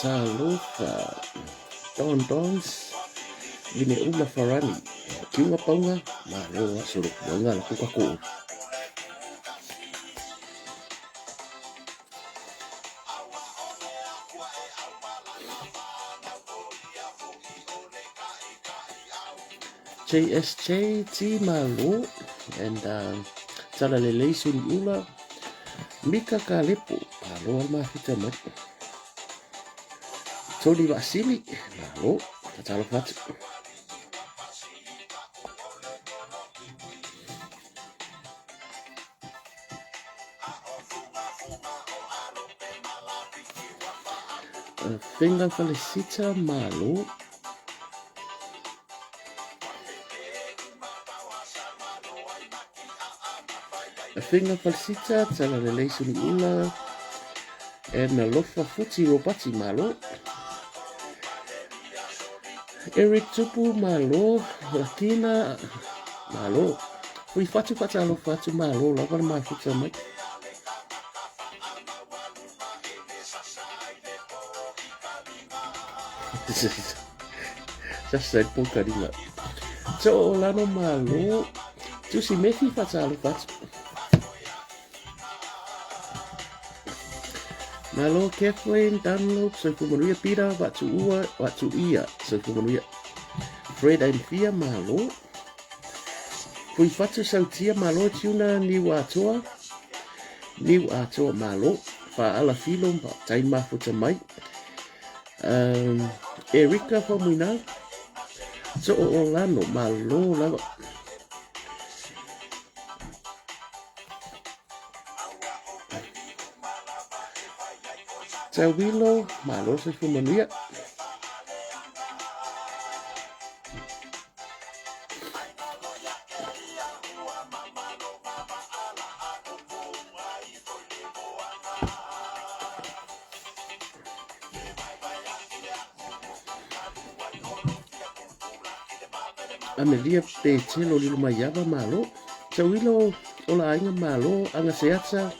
Talofa Don Dons Vine Ula Farani Kiunga Paunga Maroa Suruk Wanga La Kukaku JSJ T Malo and Talalele Suni Ula Mika Kalepo Malo Almafita Mat Tony Vasili Malo Talofat Finga Felicita Malo Finga Felicita Talalele Suni Ula and Lofa Futi Robati Malo Eric Tupu Malo Lakina Malo Fui Fatu Fatalo Fatu Malo Lava Mafuta Mai Just said Punkarima So Lano Malo Juicy Mefi Fatalo Fatu Malo Kathleen Dunlop Sofu Maria Pira Watu Ua Watu Ia Sofu Maria Fred and Fia Malo Fui Fatu Sautia Malo Tuna Niu Atoa Malo Fa Ala Filo Tai Mafuta Mai Erika Famina So Orlando Malo Lava Tawilo Malo Sofu Maria Amelia Petelo Lilo Mayava Malo Tawilo Ola Ainga Malo Anga Seatsa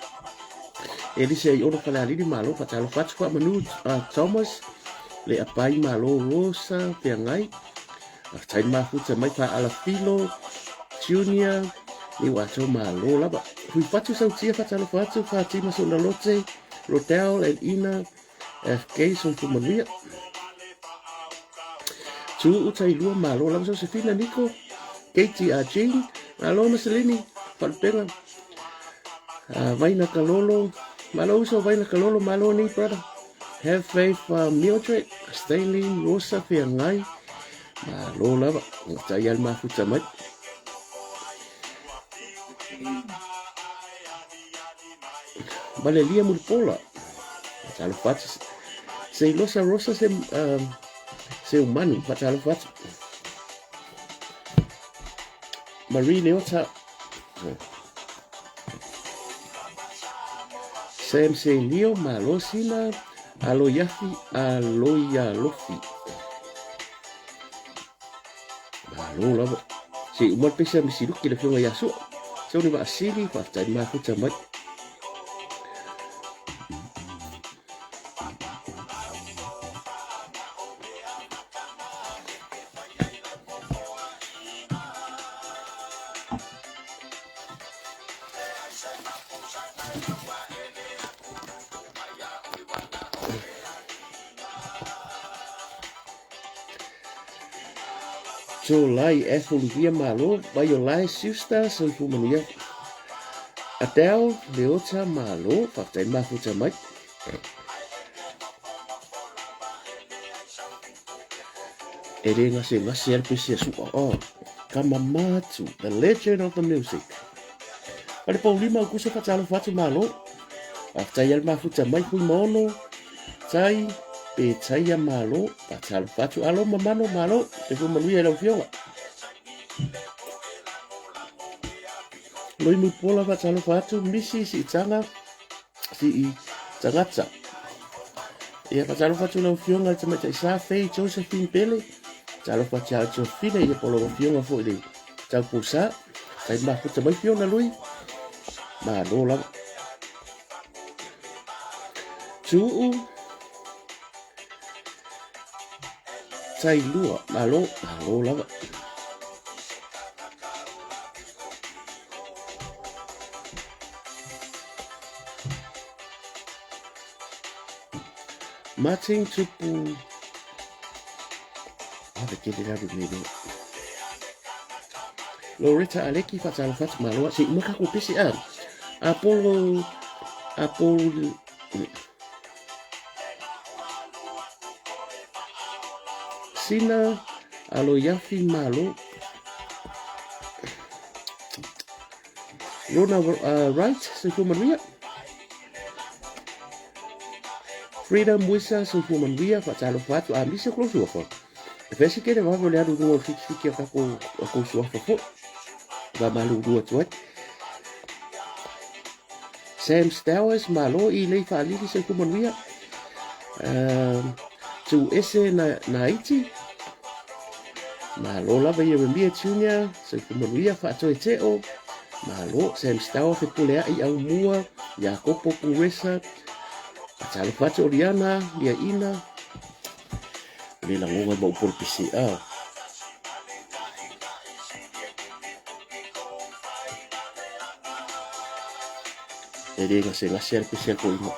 Elisa Iona Falalini Malo Fatalo Fatu Fa Manu Thomas Le Apai Malo Rosa Piangai Tai Mafuta Mai Fa Alafilo Junior Ni Wato Malo Laba Fui Fatu Sautia Fatalo Fatu Fatima Solalote Rodel and Ina FK Sofu Maria Tu Utai Lua Malo Lama Josefina Nico Katie Jean Malo Marcelini Falpenga Vaina Kalolo Malo so Vaina Kalolo Malo ni brother Have Faith Mildred Stanley Rosa Fiangai Malo Lava Tayal Mafuta Mai Valeria Mulpola Fatalo Fatu Sei Losa Rosa Se Umanu Fatalo Fatu Marie Leota Sam Senio Malo Sina Alo Yafi Alo Yalofi Malo Lava Se Umar Pesa Misiruki Le Fiunga Yasu So ni Vasili Fatai Mafuta Mai So lai Olivia Malo Bayolai Sister Sofu Maria Adele Leota Malo Fatai Mafuta Mai e le ngase al pese su'a o Kamamatu, the legend of the music. Pale Paulima kusa fatalo fatu malo. Aftai al mafuta mai hui mono. Tai pe tai ya malo. Fatalo fatu alo mamano malo. E fu manuia lau fiola. Loi mu pola fatalo fatu misi si tanga si i tangata. Ia fatalo fatu lau fiola te mata isa fei Josephine Pele. Talo fatu al Josephine ia polo fiola fo ile. Tau pusa. Tai mafuta mai fiola lui. Malo lava. Tu'u tai lua malo lava. Martin tupu ave kele raru mele. Loretta Aleki fatalo fatu malo si makaku pisi a. Apollo Sina alo yafi malo. Lona Wright Sufu Maria. Freedom Wisa Sufu Maria fatalo fatu a misa klosu afo. Vesi kele wa vole adu dua fiki ako suafa fo. Va malu dua tuat. Sam Stowers malo i lei fa lili Sufu Maria. Tu ese na iti. Malo lava ia Remia Junior, Sufu Maria whaatoe teo. Malo Sam Stower whepulea i au mua, Jacopo Puresa, Atalo Fato Oriana, Lia Ina. Lila ngonga mau pulpisi a. Ede ngase al pisi ko imo.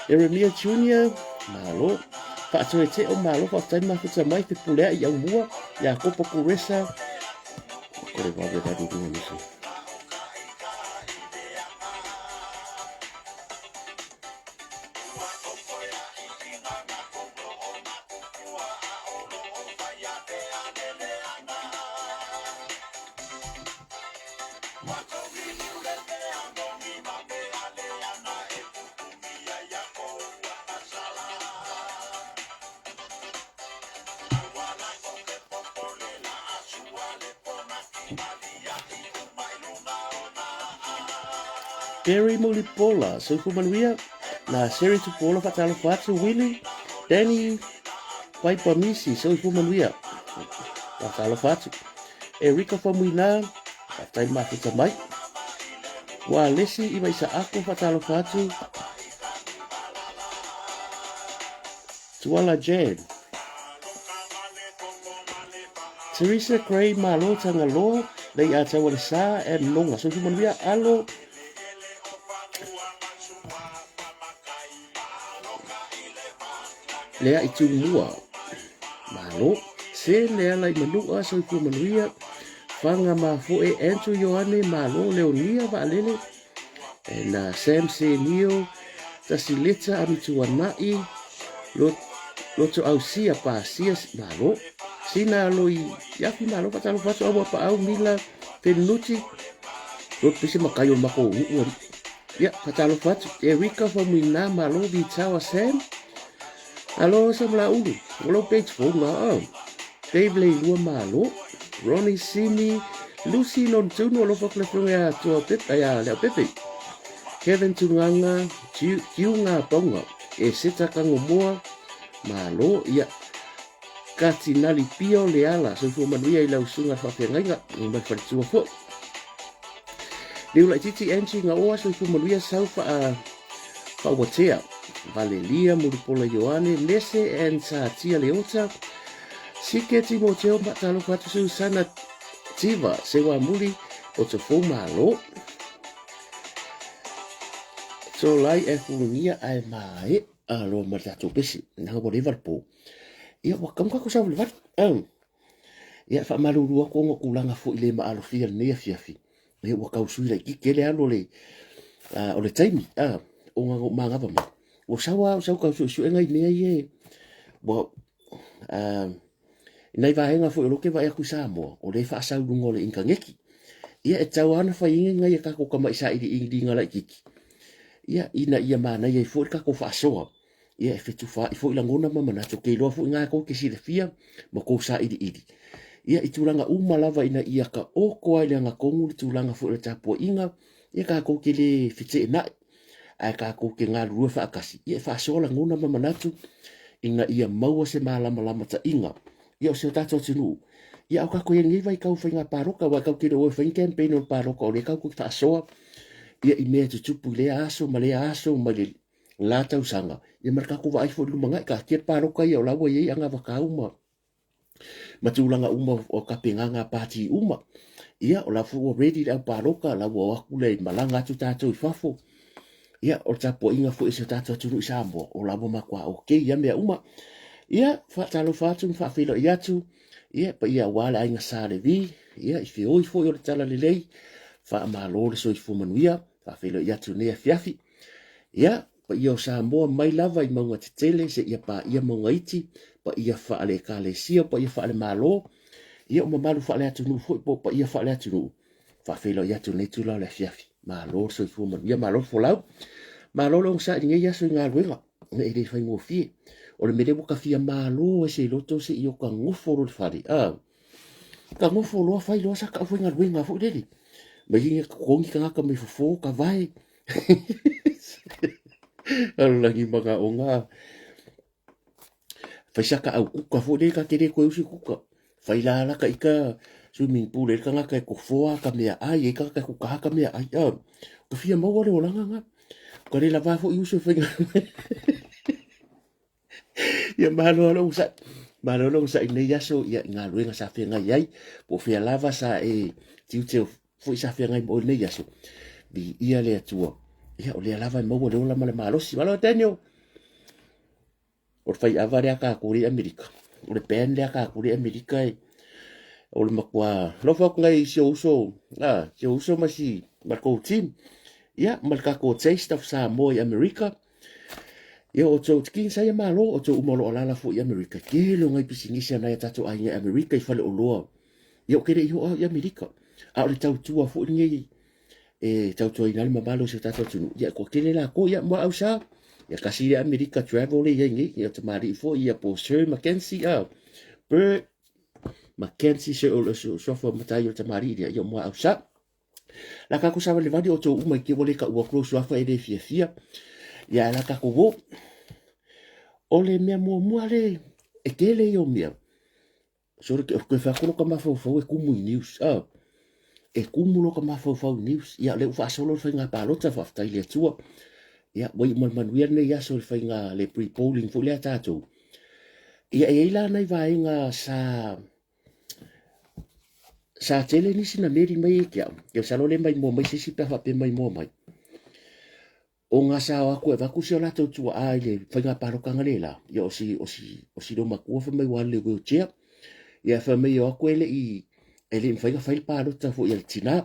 Jeremiah Junior, malo. Whaatoe teo malo, whaatai mafuta mai te pulea i au mua, Jacopo Puresa. Kore wawe radu runga miso. Terry Mulipola, Sufu Maria, na Seri Tupola Fatalo Fatu Willie, Danny Paipamisi, Sufu Maria, Fatalo Fatu, Erika Famuina, Fatai Mafuta Mai, Walesi Imaisa Ako Fatalo Fatu, Tuala Jan, Teresa Cray Malo Tangaloa, Lei Atawalisa, and Longa, Sufu Maria, Alo, Lea i mua malo se lea lai manua Sufu Maria fanga mafo e Andrew Yohane malo Leonia Vaalele na Sam Senio tasileta amituanai loto ausia pasia malo sina loi yafi malo patalo fato awa pa au mila penuti lot pisi makayo mako uori ya patalo fato Erika Famina malo Vitawa Sam. Alo sa mla ulu, walo page 4 nga Dave Lei Lua Malo, Ronnie Simi, Lucy Nontuno, alo whaklefrunga ya tua pepe, ya leo pepe. Kevin Tunganga, Kiunga Ponga, e seta kangomoa, Malo, ia Kati Nali Pio Leala, Sufu Manuia i lau sunga whawhiangainga, mai wharitua fo. Leo lai titi enchi nga oa Sufu Manuia saufa whawatea. Valelia Mulipola Yohane, Nese and Satia Leota, Sike Timoteo Matalo Fatu Susana Tiva, Sewa Muli, Otofo Malo, so lai e funia ai mai lo ma tatou pesi na go Liverpool ia wa kam ka ko sa livat ia fa malulu ko ngo kulanga fu ile ma alo fia ne fiafi ia wa ka usui ki kele alo le o le taimi o nga ma ngava ma o sawa ka su ngai ne ye bo nei va henga fu lo ke va ku sa mo o le fa sa lu ngole inka ngeki ia e tau ana fa inga ngai ka ko kama isa i ngala kiki ia ina ia mana ia fu ka ko fa so ia e fitu fa i fu la ngona mama na to ke lo fu nga ko ke si le fia mo ko sa idi ia i tulanga uma lava ina ia ka o ko ai nga kongu tulanga fu le tapo inga ia ka ko ke le fite na ai ka ko ke nga rua fa kasi ia fa so la ngona mama na tu inga ia maua se malama lama ta inga ia se tato tinu ia ka ko ngi vai ka fa nga paroka wa ka ke o fa campaign o paroka o le ka ko fa so ia i mea tutupu le aso ma le lata usanga ia marka ko vai fo lumanga ka ke paroka ia o lawa ia anga va uma matulanga uma o ka penganga pati uma ia o la fu ready da paroka la wa ku le malanga tu tato i fafo ia o tapo inga fu ese tato tu sambo o la ma kwa okay ia mea uma ia fa talo fatu fa filo ia tu ia pa ia wala inga sare vi ia i fi oi fo yo tala le fa malo le so i fu manuia fa filo ia tu ne fiafi ia pa ia sa mo mai lava i maunga te tele se ia pa ia maunga iti pa ia fa ale kale sia pa ia fa ale malo ia o malu fa ale atu nu fo pa ia fa ale atu nu fa filo ia tu ne tu la le fiafi malo so i fu manuia malo fo lau malo long sa ni ia so nga luenga ne ele fa ngo fi o le mele boka fia malo e se loto se io ka ngofo ro fari ka ngofo lo fa ilo sa ka fu nga luenga fo dele ma hinga kongi ka ka me fo ka vai lagi maka onga fa saka au ka fo de ka tere ko usi kuka fa ila la ka ika swimming pool e ka nga ka ko fo ka me ai e ka ko ka me ai ko fia mo wale o langa nga ko le la va fo usi fa ya malo lo sa ine ya so ya nga luenga sa fe nga yai po fe lava sa e tiu fo sa fe nga mo ne ya so bi ia le atua ia o le lava mo le ola male malo si malo tenio o fai avare ka kuri Amerika o le pen le ka kuri Amerika o le makwa lo fo ngai si uso masi marco team ia marka ko taste of sa mo i Amerika ia o tau tiki sa ia malo o tau umalo ala fo i Amerika ke lo ngai pisingi sa na tatu ai i Amerika i fale o loa ia o kere i Amerika a o le tau tua fo ngai e tau toi ngal mamalo se tatu tunu ia ko kele la ko ia mo au sa ia kasi Amerika travel ia ngi ia te mari fo ia po Sir Mackenzie Bert Mackenzie se o so fo matai o te mari ia mo au sa la ka ko sa le vadi o tau umai ke wole ka ua close wa fa e fia ia la ka ko o le mea mua le e kele i o mea so ke fa ko ka mafo fo e kumu news e kumu lo ka mafo news ia le fa solo fa nga palota fa tai le tua ia wai man ne ia so fa nga le pre polling fo le tato ia e la nei vai nga sa tele ni sina meri mai ke ke sa lo le mai mo mai si pa fa pe mai mo mai o nga sa wa ko va ku se la tu ai le fa nga paro ka ngalela ia o si do ma ku fa mai wa le go che ia fa mai o ko ele i ele fa nga fa il paro ta fu il tina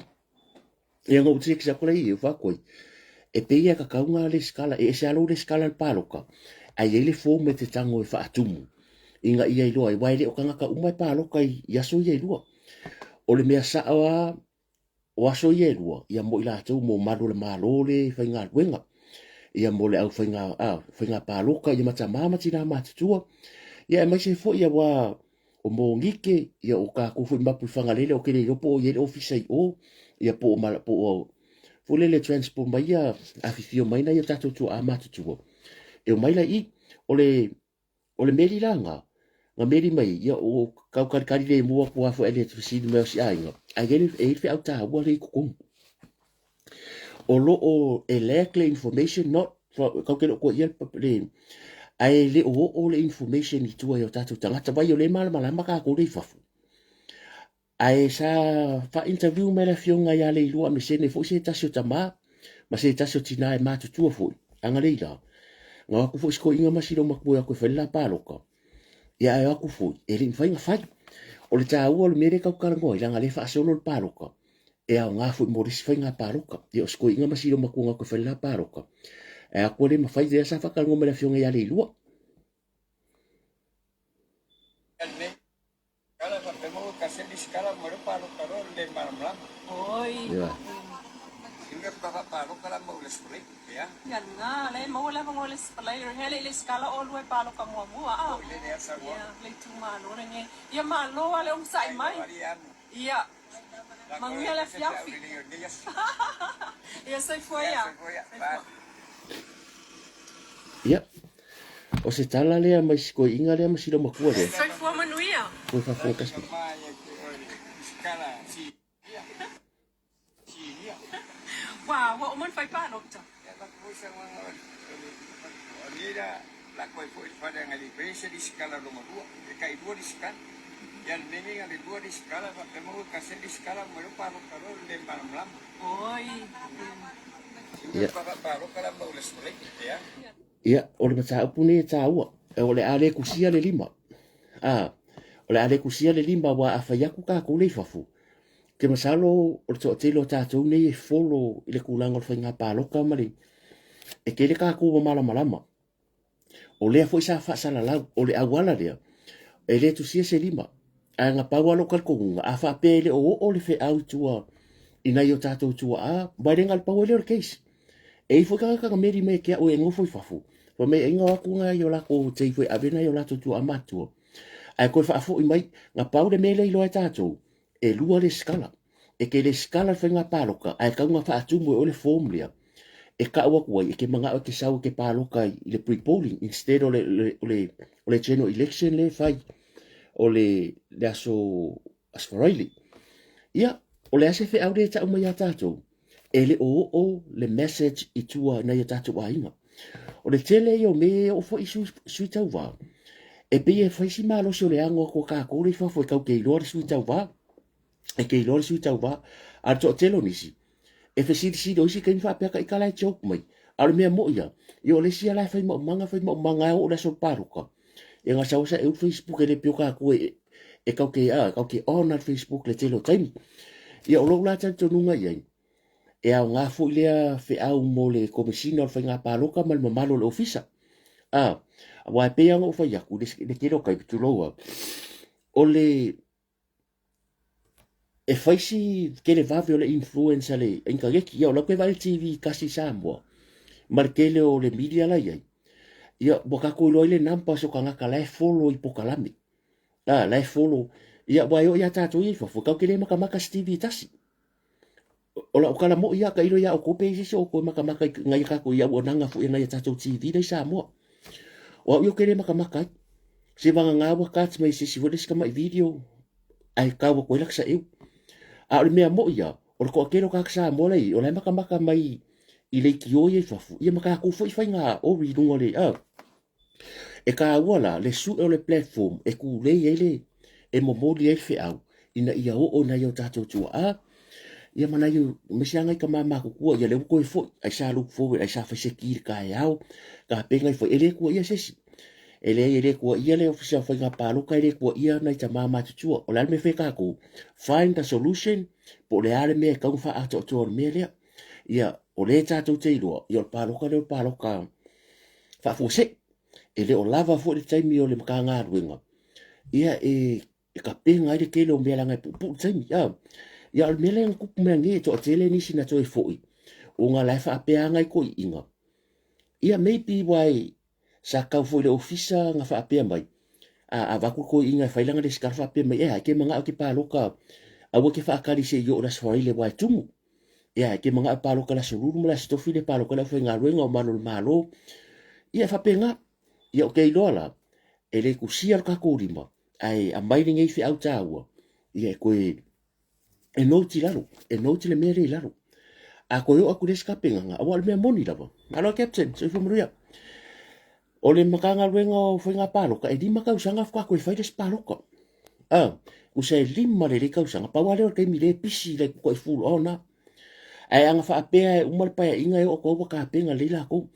ia ngo tsi sa ko le i fa ko e pe ia ka nga le skala e se alo le skala al paro ka ai ele fo me te tango e fa atumu inga ia i lo ai wa le o ka nga ka umai paro ka ia so ia lo o le mea sa o aso ia lo ia mo ila tu mo malo le malo le fa nga wenga ia mole au whainga pāloka ia mata mama tina matutua ia e mai se fo ia wa o mo ngike ia o ka kufu mapu whangalele o kere ropo o yere ofisai o ia po o mala po o fulele transport mai ia awhiwhio mai na ia tato tu a matutua e o mai la i o le meri langa nga meri mai ia o kau karikari le mua kua fo ele tu sidi meo si ainga a geni e fe au ta ua le kukum o lo o le information not kau ke ko ia le ai le o le information i tua yo tatu tangata vai o le mala maka ko le fafu ai sa fa interview me la fionga ya le lua me se ne fo se tasio tama ma se taso tina e mātutua fui, anga leila. Ngā aku fui sko inga masiro makua koe whaila pāloka. Ia e aku fui, e rin whainga whai. O le tā ua le mere kau karangoa, ilanga le wha asolo le pāloka. E au ngā fui morisi whainga pāloka. Ia o sko inga masiro makua koe whaila pāloka. E aku le mawhai dea sa whakarangoa me la fionga ia le ilua. Kala patemo kasih di skala moro palo karo le malam. Oi. Ia. Inga palo kala mau le spray ya. Yan nga, le mo le mo le player hele le skala all way palo ka mo mo ah. Le dia sagwa. Ya, le tu malo ne. Ya malo ale sai mai. Iya. Mangela fiafi. Ya sai foi ya. Ia. O se tala lea mai sko inga lea masiro makua lea. Sai foi manuia. Koe whafokas ki. Skala si. Wow, wa o man fai palo ta. Ya la cosa mga Olira la koi foi pada ngali base di skala nomor 2. E kai 2 di skala. Yan nini ngali 2 di skala patemo kasih di skala moro palo karo le malam. Oi. Inga palo kala mau le spray ya. Ia, o le mata upune e tā ua. E o le ale kusia le lima. O le ale kusia le lima wa a whaiaku kā koulei whafu. Ke masalo o le toa telo tātou nei e folo i le kūlanga o le whainga pāloka mali. E ke le kā kūwa malama. O lea fo isa whaasala lau, o le awala lea. E le tusia se lima. A ngā paualo kalkonga, a whaapele o le whi au tua ina i o tātou tua a, mai renga le pau e leo le keisi. E i fo kaka meri me kia o e ngofo i whafu. Wa me inga waku nga i o lako te i fwe avena i o lato tua amatua. Ai koe whaafo i mai, ngā paure mele i loa tātou, e lua le skala. E ke le skala whenga pāloka, ai kau ngā whaatumu e o le formula. E ka awa kuai, e ke mga o ke sau ke pāloka i le pre-polling, instead o le general election le whai, o le aso asfaraili. Ia, o le ase whi au re ta umai a tātou, e le o le message i tua na i tātou a inga. O le tele i o me o fo i sui tau wā. E pe e whaisi malo si o le ango ko kā kore i whafo e kau kei loa le sui tau wā. E kei loa le sui tau wā. A to telo nisi. E whasiri si doisi kei whapeaka i kalai chok mai. A le mea mo ia. I o le si alai whai mo manga o le so paruka. E ngā sausa e u Facebook e le pio kā koe e kau kei on at Facebook le telo taimi. Ia o lo la tanto nunga iai. E au ngā fo ilea whi au mo le komisina o whainga pāloka mal mamalo le ofisa. A wai peanga o whai aku, le kero kai pituloa. O le e whaisi ke le vawe o le influencer le inka reki. Ia o lau koe vai TV kasi Samoa. Mar ke le o le media la iai. Ia waka koe loa le nampa so ka ngaka lai follow i pokalami. Lai follow. Ia wai o ia tātou i whafu. Kau ke le makamaka Stevie tasi. Ola o kala mo ia ka ilo ia o kope isi so ko makamaka ngai ka ko ia o nanga fu ina ia tatou TV nei Samoa. O yo kere makamaka se vanga nga wa kats mai se sivo deska mai video ai ka wa ko laksa eu. A o mea mo ia o ko kero ka Samoa lei o le makamaka mai i le kio ia fafu ia maka ko foi fainga o ri lungo le a. E ka wala le su o le platform e ku le ele e mo mo le fe au ina ia o na yo tatou tua a. Ia mana yu mesianga ka mama ko kua ia le ko fo ai sa look forward ai sa fa se ki ka yao ka penga fo ele ko ia sesi ele ko ia le ofisa fa nga palo ka ele ko ia na ta mama tu o la me fe ka ko find a solution po le ale me ka fa ato to me le ia o le ta to te lo ia palo ka fa fo se ele o lava fo le taimi o le ka nga ruinga ia e ka penga ile ke lo me la nga pu taimi ia o mele ang kupu mea nge to tele nisi na to e foi. O ngā lai wha apea ngai ko i inga. Ia maybe wai sa kau foi le ofisa ngā wha apea mai. A waku ko i inga whailanga le skar wha apea mai. Ea ke mga o ke pāloka. A wa ke wha akari se i o la swaile wai tumu. Ea ke mga o pāloka la soruru mo la stofi le pāloka la whai ngā ruenga o malo le malo. Ia wha apea ngā. Ia o ke iloa la. E le kusia ka kōrima. Ai a mairi ngei whi au tāua. Ia koe e noti laro, e noti le mere laro. A koe o aku reska penga, awa le mea moni lava. Alo captain, so ifu maria. O le makanga ruenga o whainga pāloka, e lima kausanga whaka koe whaides pāloka. Usa e lima le kausanga, pawale o kei mi le pisi le koe full ona. ai anga fa pe ai uma pa inga e o ko ka pe nga lila ko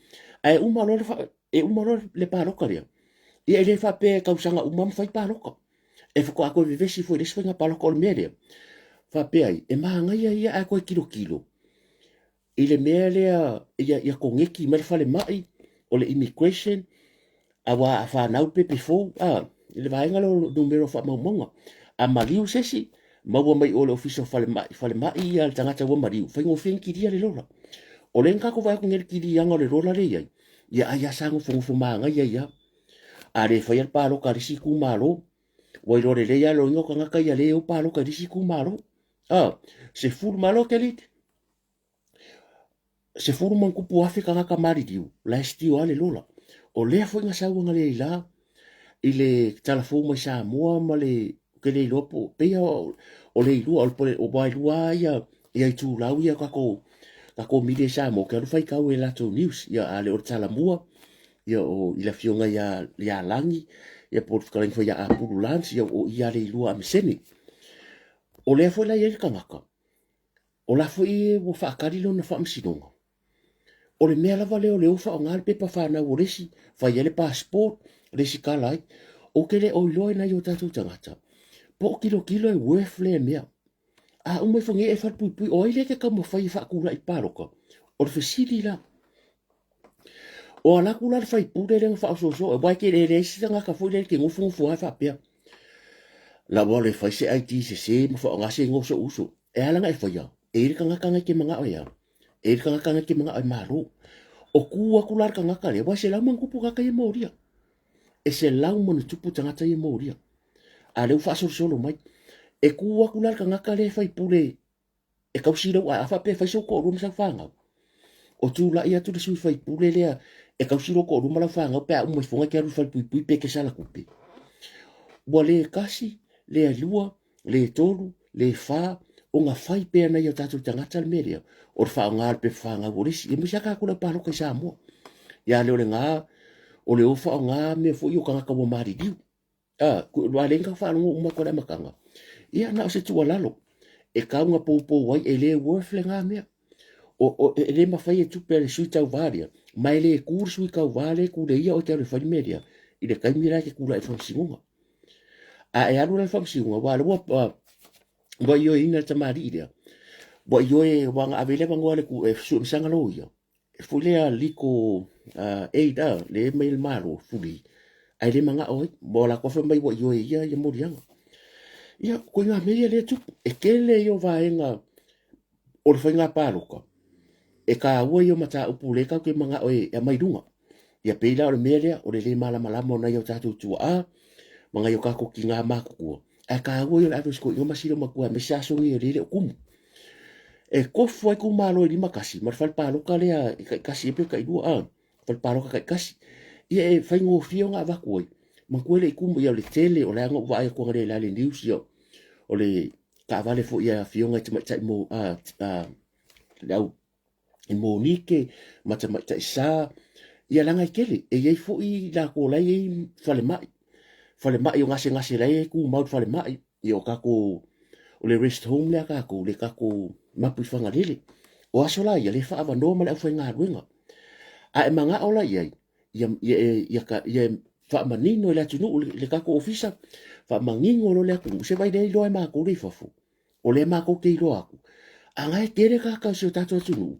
ai uma lo fa e uma lo le pa lo ka ia le fa pe ka usanga uma fa pa lo ko e fa ko ako vive si foi des fa pa lo ko mere fa pe ai e ma nga ia ako kilo ile mea lea ia ko ngeki mai fa le mai o le immigration awa fa na pepe fo ile vai ngalo numero fa monga a maliu sesi maua mai o le official fa le mai ia tangata wa maliu fa ngo fen ki dia le lola o le nka ko vai ko ngel ki dia ngole lola le ia ia sango fo manga ia a le fa ia pa lo ka risi ku malo o i lore le ia lo ngo ka ngaka ia le o pa lo ka risi ku malo se ful malo kelit se furu man kupu afi ka ngaka mari diu la stiu ale lola o le fo nga sa nga le la ile telefon mai sa mo ma le ke le lopo pe o le lu o bai lua ia tu lau ia ka ko mi de sa mo ke fai ka we la to news ia ale o tala mua ia o ila fionga ia langi ia por ka len fo ia ambulance ia o ia le lu am seni o le fo la ia ka ngaka o la fo i wo fa ka di lo na fa msinonga o le mea lava leo leo fa o ngal pepa fa na o resi fa yele passport resi kalai o kele o loe na yo tatu tangata po kilo e worth le mea a ume fonge e fa pui o ile ke ka mo fa fa kula i paroka o le fesili la o ala kula fa i pure le fa so e bai ke le resi tanga ka fo le ke ngofu fu fa pia la vole fa se IT se mo fa ngase ngoso uso e ala ngai fa ya e ka ngaka ke manga o ya e ka ngaka ke mga ai maru o kua kular ka ngaka le wa se la man kupu ka kai moria e se la mon tupu tanga tai moria a le fa solo mai e kua kular ka ngaka le fai pule e ka usira wa fa pe fa so ko rum sa fanga o tu la ia tu su fai pule le e ka usira ko rum la fanga pe mo fonga ke ru fa pui pe ke sala kupi bo le kasi le lua le tolu le fa o nga fai pe na ia tatu tanga tal media o fa ngal pe fa nga vorisi e misa ka kula palo ka samo ya le nga o le ofa nga me fo yo ka ka mo mari diu ku wa le ka fa no mo ko le makanga ia na se tu lalo e ka nga po wai e le worth le nga me o e le ma fai e tu pe su ta varia mai le kursu ka vale ku le ia o te fa media i le ka mira ke kula e fa singa a e alu le fa singa wa le wa yo ina ta mari dia wa yo e wanga avele wanga ku e su sanga lo ia fulea liko eida le mail malo fuli ai le manga oi bola ko fa mai wo yo ia ya morianga ia ko ia me le tu e kele yo vaenga o le fainga paluka e ka wo yo mata upule ka ke manga oi ya mai dunga ia peila o le melia o le mala mala mo na yo tatu tu manga yo ka ko kinga maku e ka wo yo la ko yo masiro maku me sa so ye le kum e ko foi ku malo di makasi mar fal palo ka le kasi pe ka idu fal palo ka kasi e fai ngo fio nga va ko man ko le ku ya le tele o la ngo va ko ngale la le news yo o le ka vale fo ya fio nga tma mo la mo nike ma tma sa ya la nga kele e ye fo i la ko la ye fale mai yo ngase la ku mau fale mai yo ka ko o le rest home le ka ko mapu fanga lele o asola ia le fa no mala fa nga ruenga a e manga ola ia ka fa manino le tunu le ka ko ofisa fa mangingo lo le ku se vai dei lo e ma ko le fofu o le ma ko ke lo aku anga e kere ka so tato tunu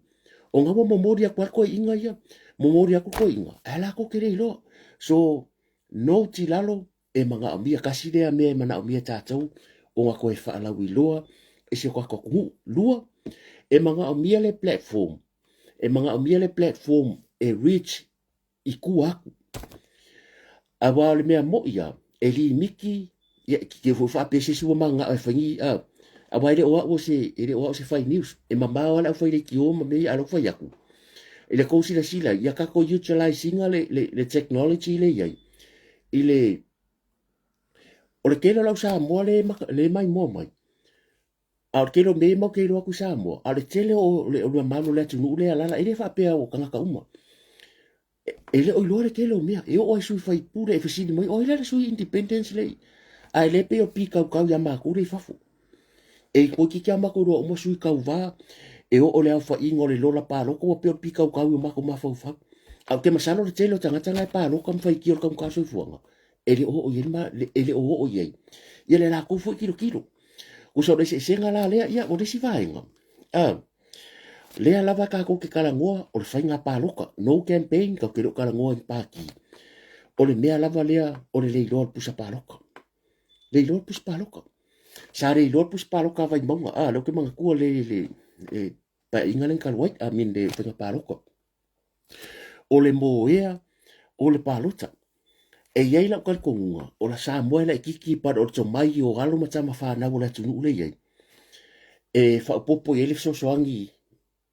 o nga mo moria kwa ko inga ia moria ko inga ala ko kere lo so no ti lalo e manga mia kasile me mana mia tato o nga ko e fa la wi loa e se kwa ko lua e manga o mia le platform e reach i ku aku a wale mea mo ia e li miki ia ki ke fa pese su manga e fangi a wale o se fai news e mama wala fai le ki o ma me alo fai aku e le ko sila ia ka ko utilizing le technology le ia ile o le kelo la sa mo le mai mo mai a kelo me mo kelo aku sa mo a le tele o le malo le tunu le ala ele fa pe o kanga ka uma ele o lore kelo me e o su fai pure e fisi mo o ile su independence le a ele pe o pika ka ya ma ku le fafu e ko ki ka ma ko ro mo su ka va e o le au fa ingo le lola pa loko wa pe pika o kau ma ko ma fa au ke masalo le telo tanga tanga pa loko am fa ki o kam ka so fuanga ele o ye ma ele o ye ye le la ko fu kilo o so le se ngala le ya o le si vainga le lava ka ko ke kala ngoa o le fainga pa loka no campaign ka ke kala ngoa in paki o le mea lava lea o le leilo pusa pa loka leilo pusa pa loka sa leilo pusa pa loka vai monga lo ke manga ku le pa ingalen kan wait a min de fainga pa loka o le moea o le pa lota e yai la kal konga o la sa moe la kiki pa o to mai o galo matama fa na o la tunu le yai e fa popo ele so soangi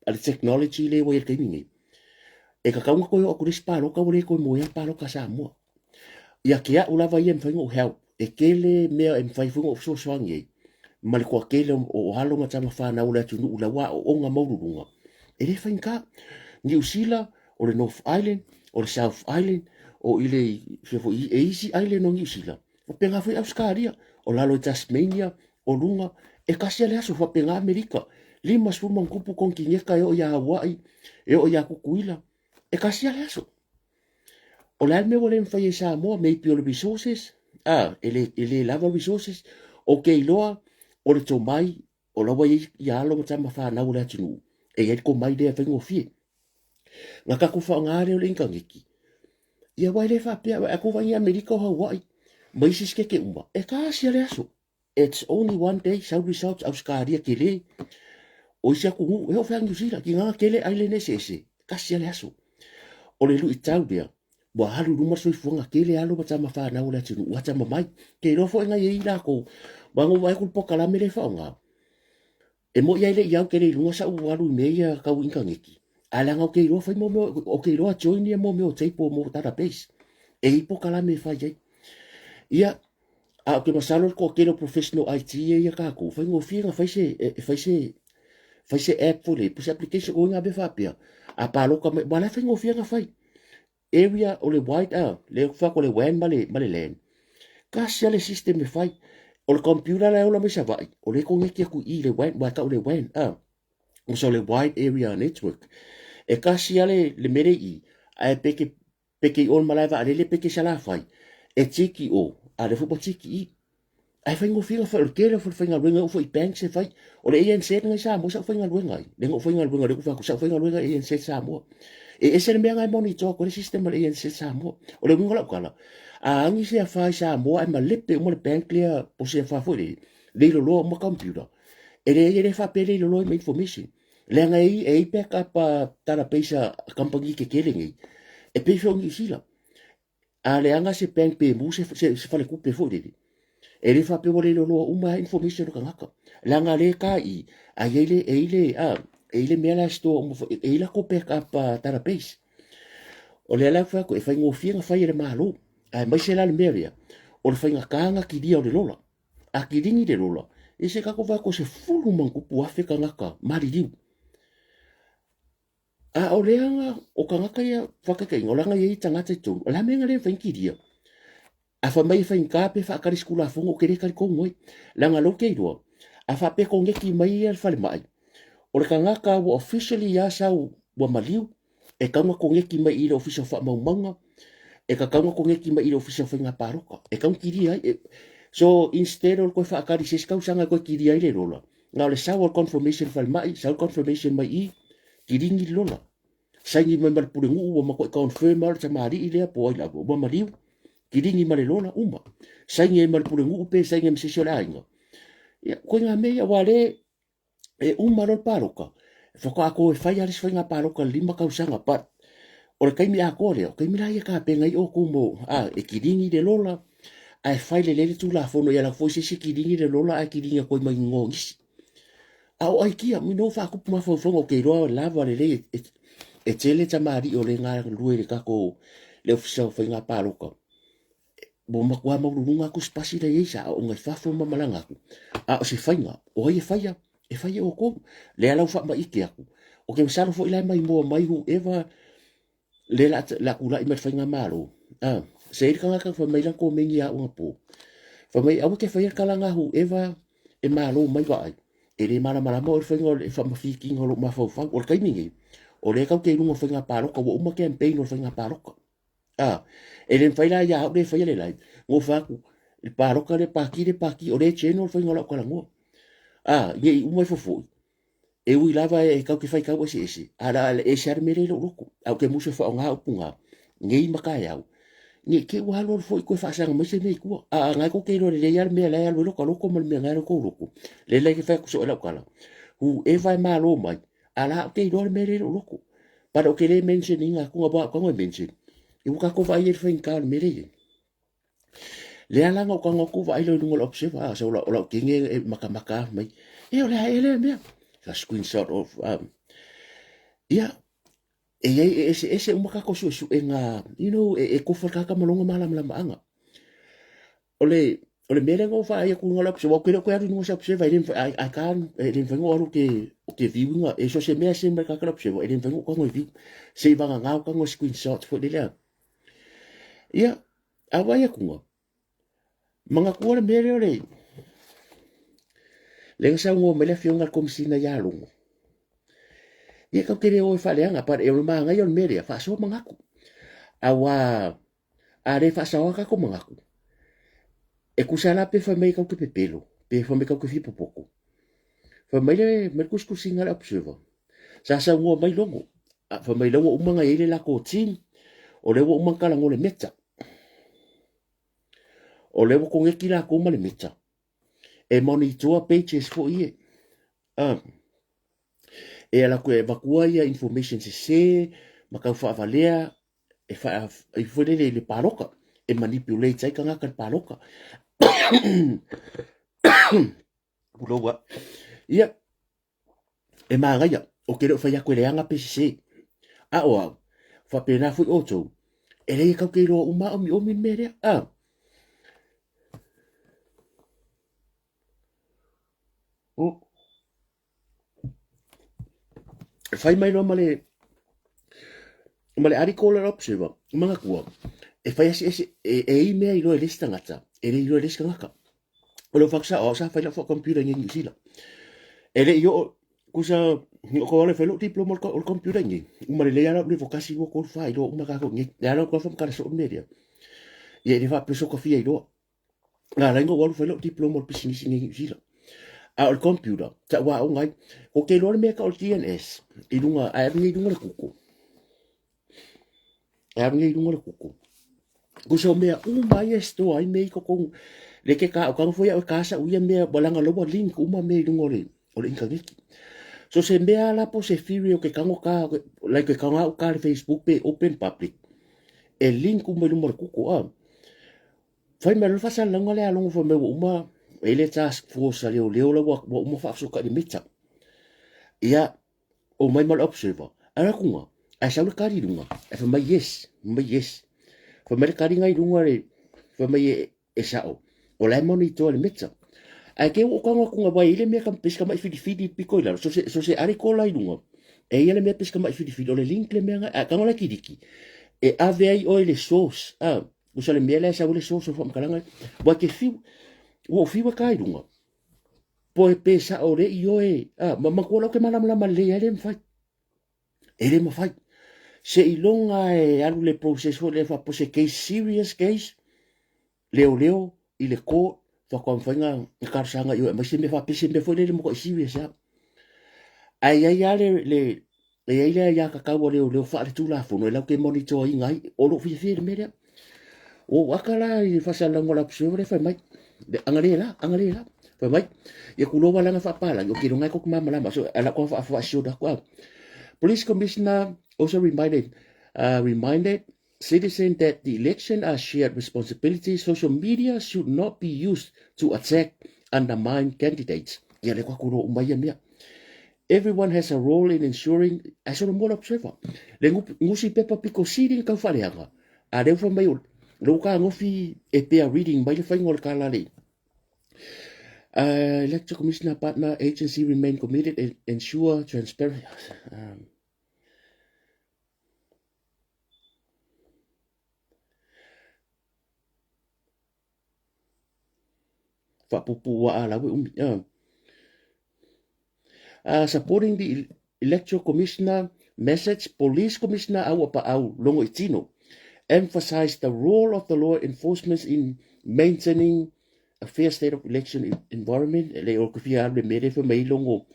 al technology le wo ye kamingi e ka kaunga ko o kuris palo ka wole ko mo ya palo ka sa mo ya kia ula vai em fango help e kele me em fai fungo so soangi mal ko kele o halo ma tama fa na ula tunu ula wa o nga maurunga e le fainka New Zealand o le North Island o le South Island o ile fefo easy island o New Zealand o penga foi Australia o lalo Tasmania o lunga e kasi le aso fa penga Amerika lima suma kupu kon kinyeka o ya Hawaii e o ya kukuila e kasi le aso o la me volen fa yesa mo me pio resources ele lava resources o ke loa o le tomai o la wai ya lo tama fa na ula tunu e ko mai de fa ngofie nga ka ku fa ngare o le ingangiki ia wai le fa pe a ku vai Amerika o Hawaii mai siske ke umba e kasi le aso it's only one day South Results Australia ke le o isa ku e o fa New Zealand ki nga kele ai le sese kasi le aso o le lu itau dia wa halu ruma so fuanga kele alo bata ma fa na ula tinu wa tama mai ke ro fo nga ye ila ko bango vai ku poka la mele fa nga e mo ia le ia kele lunga sa u walu me ia ka winka ngeki ala nga ke ro fa mo o ke ro join ia mo me o teipo mo tata base e poka la me fa ye ia a ke masalo ko ke professional IT ia ka ko fa ngo fi nga fa se app for le pus application o nga be fa pia a palo ka ba la fa ngo fi nga fa area o le white le fa ko le wan male len ka sia le system me fai o le computer la o la me sa vai o le ko nge ku i le wan wa ka o le wan o so le wide area network e ka sia le mere i a peke o mala va le peke sala fai e tiki o a le fu tiki i ai fa ngo fi fa o ke le fu fa nga ringa o fo i bank se fai o le en set nga sa mo sa fa nga ringa le ngo fa nga ringa le ku fa ku sa fa nga ringa en set sa mo e ese le menga monitor ko le system le en set sa mo o le ngola kala a ngi se fa sa mo ai ma lepe mo le bank le o se fa fo le lo mo computer e le fa pe le lo information le nga e back up tara pesa company ke kelengi e pe fo ngi sila a le anga se bank pe mu se fa le ku pe fo le e le fa pe le lo uma information ka ngaka la nga le ka i a ele mea la sto e la ko back up tara pesa o le la fa ko e fa ngo fi nga fa le malo ai mai se la le meria o le fa nga kanga ki dia o le lola a ki ringi le lola e se ka ko va ko se fulu man ku pu afe ka ngaka mari liu a o le anga o ka ngaka ia fa ka kai ngola nga ye tanga te tu la me nga le fa ki dia a fa mai fa inka pe fa ka ri skula fongo ke le ka ko ngoi la nga lo ke do a fa pe ko ngeki mai al fa le mai o le ka ngaka wo officially ya sa wa maliu e ka ko ngeki mai ile official fa mau manga e ka ko ngeki mai ile official fa nga paroka e ka ki dia so instead of ko fa ka ri se ka usanga ko ki dia ile rola nga le sa confirmation fa mai sa confirmation mai i ki ringi lola sa ngi mai mal pure ngu ma ko confirm mal sa mari ile po ila bo maliu ki ringi mal lola uma sa ngi mal pure ngu pe sa ngi se sola inga ya ko nga me ya wale e umaro paroka fa ko e fai alis fa nga paroka lima ka usanga pat o le kaimi a kore o kaimi la ia ka pe ngai o kumo e kiringi de lola ai fai le le tu la fono ia la foi se kiringi de lola ai kiringi ko mai ngongisi au ai kia mi no fa ku ma fo fo ke ro lava le e tele tamari o le nga lue le ka ko le ofisa fa nga paroka bo ma kwa ma lunga ku spasi le isa o ngai fa fo ma malanga ku o se fainga o ia faia e fai o ko le ala fa mai ke aku o ke sa fo ila mai mo mai hu eva le la kula i mai fai nga malo se ir kanga ka fa mai la ko mengi a un po fa mai au ke fai kala nga hu eva e malo mai vai e le malama o le whainga o le whamawhikinga o lo mawhauwhau o le kaimingi o le kau kei runga whainga pāroka o uma campaign o le whainga pāroka e le whaila ia au le whaia le lai ngō whaku le pāroka le pāki o le cheno o le whainga o lau karangoa nge i umai fofoi e ui lava e kau ke whai kau ese ala e se mere lo loko au ke musa wha o ngā upunga nge i makai au ni ke wa lo fo ko fa sang mo se nei ko ngai ko ke lo le ya me la ya lo ko mo me ngai ko lo le ke fa ko so la kala hu e vai ma lo mai ala ke lo me le lo ko para o que le mentioning a ko ba ko mention i ka ko vai e fa in ka me le ala ngo ko vai lo ngol observe so lo ke nge maka mai e o le me a screenshot of yeah ese umaka ko su nga ko fa ka malonga malam anga ole mere ngo fa ya ku ngola so ko ko ya no sa se va I can den vengo oro que vivinga eso se me hace me ka ka se den vengo ko ngi se va nga ka ngo screenshot fo de la ya ava ya ku ngo manga ko mere ole le sa ngo me le fionga kom sina ya lungo ia kau kere o whaleanga par e rima ngai on merea whaasoa mangaku awa a re whaasoa kako mangaku e kusala pe whamei kau ke pepelo pe whamei kau ke whipopoko whamei le merkuskusi ngara observer sa ngua mai longo whamei longo umanga ele lako tin o lewo umang kalango le meta o lewo kongeki lako uma le meta e monitor pages fo ie e ala ko e vakua ia information se makau fa valea e fa i fole le paroka e manipulate ai kanga kan paroka ulowa ia e magaia o ke ro fa ya kwele anga pc a o fa pena fu oto e le ka ke ro uma o mi mere fai mai no male ari ko le observer manga kua e fai ese e me i lo e lista ngata e le lo lista ngaka o lo faksa o sa fai la fo computer ngi New Zealand e le yo kusa ko le felo diploma o computer ngi male le ya le fokasi wo ko fai lo uma ka ko ngi ya no ko fam ka so media e le fa peso ko fia i lo na la ngo wo felo diploma o business ngi New Zealand a o computer ta wa o ngai o ke lo me ka o TNS i lunga a ngi lunga le kuku a ngi lunga le kuku ko so me mai esto ai me ko le ke ka o foi o casa u me bolanga lo link uma me lunga le o le inka so se me ala po se firio ke kango ka like ke kango ka Facebook pe open public e link uma lunga le kuku fai me lo fa sa lunga le alongo fo me uma ele task force le la wa mo fa so ka di mita ia o mai mal observer ara kunga a sa ka di lunga e fa mai yes fa mai ka di ngai lunga le fa mai e sa o la monitor le mita ai ke o kanga kunga ba ile me kam pesca mai fidi piko ila so se ari ko lai lunga e ile me pesca mai fidi o le link le me a kanga la kidiki e avei o le source usa le me la sa o le source fo mkalanga ba ke fiu o fiwa kai lunga po e pesa o re io ma ko lo ke mala le ele me fai se ilonga e alu le process o le fa po se case serious case leo i le ko fa kon fanga ka sanga io ma se me fa pese me fo le mo serious ai le ya ka ka o le fa le tu la fo no la ke monitor ngai o lo fi me o akala i fa sa langola psore fa mai angalela fa mai ye kulo wala nga fa pala yo kilo ngai ko mama lama so ala ko fa show da kwa police commissioner also reminded citizens that the election are shared responsibility. Social media should not be used to attack, undermine candidates. Ya le kwa kulo umaya mia. Everyone has a role in ensuring aso mo observer le ngusi pepa piko siri ka fa leanga a le fa mai lo ka ngofi e pe reading by the final kalale electoral commissioner partner agency remain committed and ensure transparency fa pupu wa ala supporting the electoral commissioner message, police commissioner au pa au longo itino emphasized the role of the law enforcement in maintaining a fair state of election environment. Le o kufia le mere fa mai longo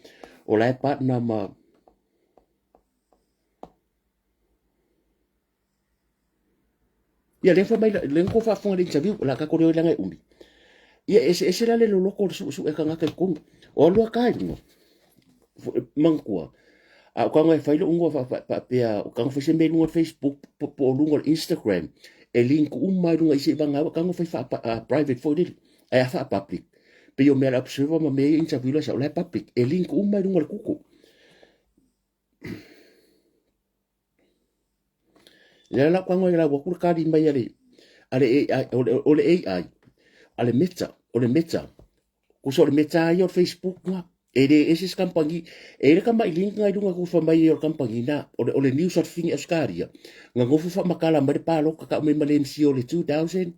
o lai pat na ma ia le fa mai le ko fa fonga interview la ka ko le langa umi ia ese la le loko su e ka ngaka ko o lo ka no mangkua a ka ngai failo ungo fa pe o ka ngai se me no Facebook po lungo Instagram e link mai lunga isi banga ka ngai fa private for it e fa public pe yo me la observa ma me interview la sa la public e link mai lungo kuku la ka ngai la wa ku ka di mai ale ole AI ale meta ku so le meta yo Facebook nga ere ese kampangi ere kama link ngai dunga ku fa mai yo kampangi na ole news of thing eskaria nga ngofu fa makala mari palo ka me malensi ole 2021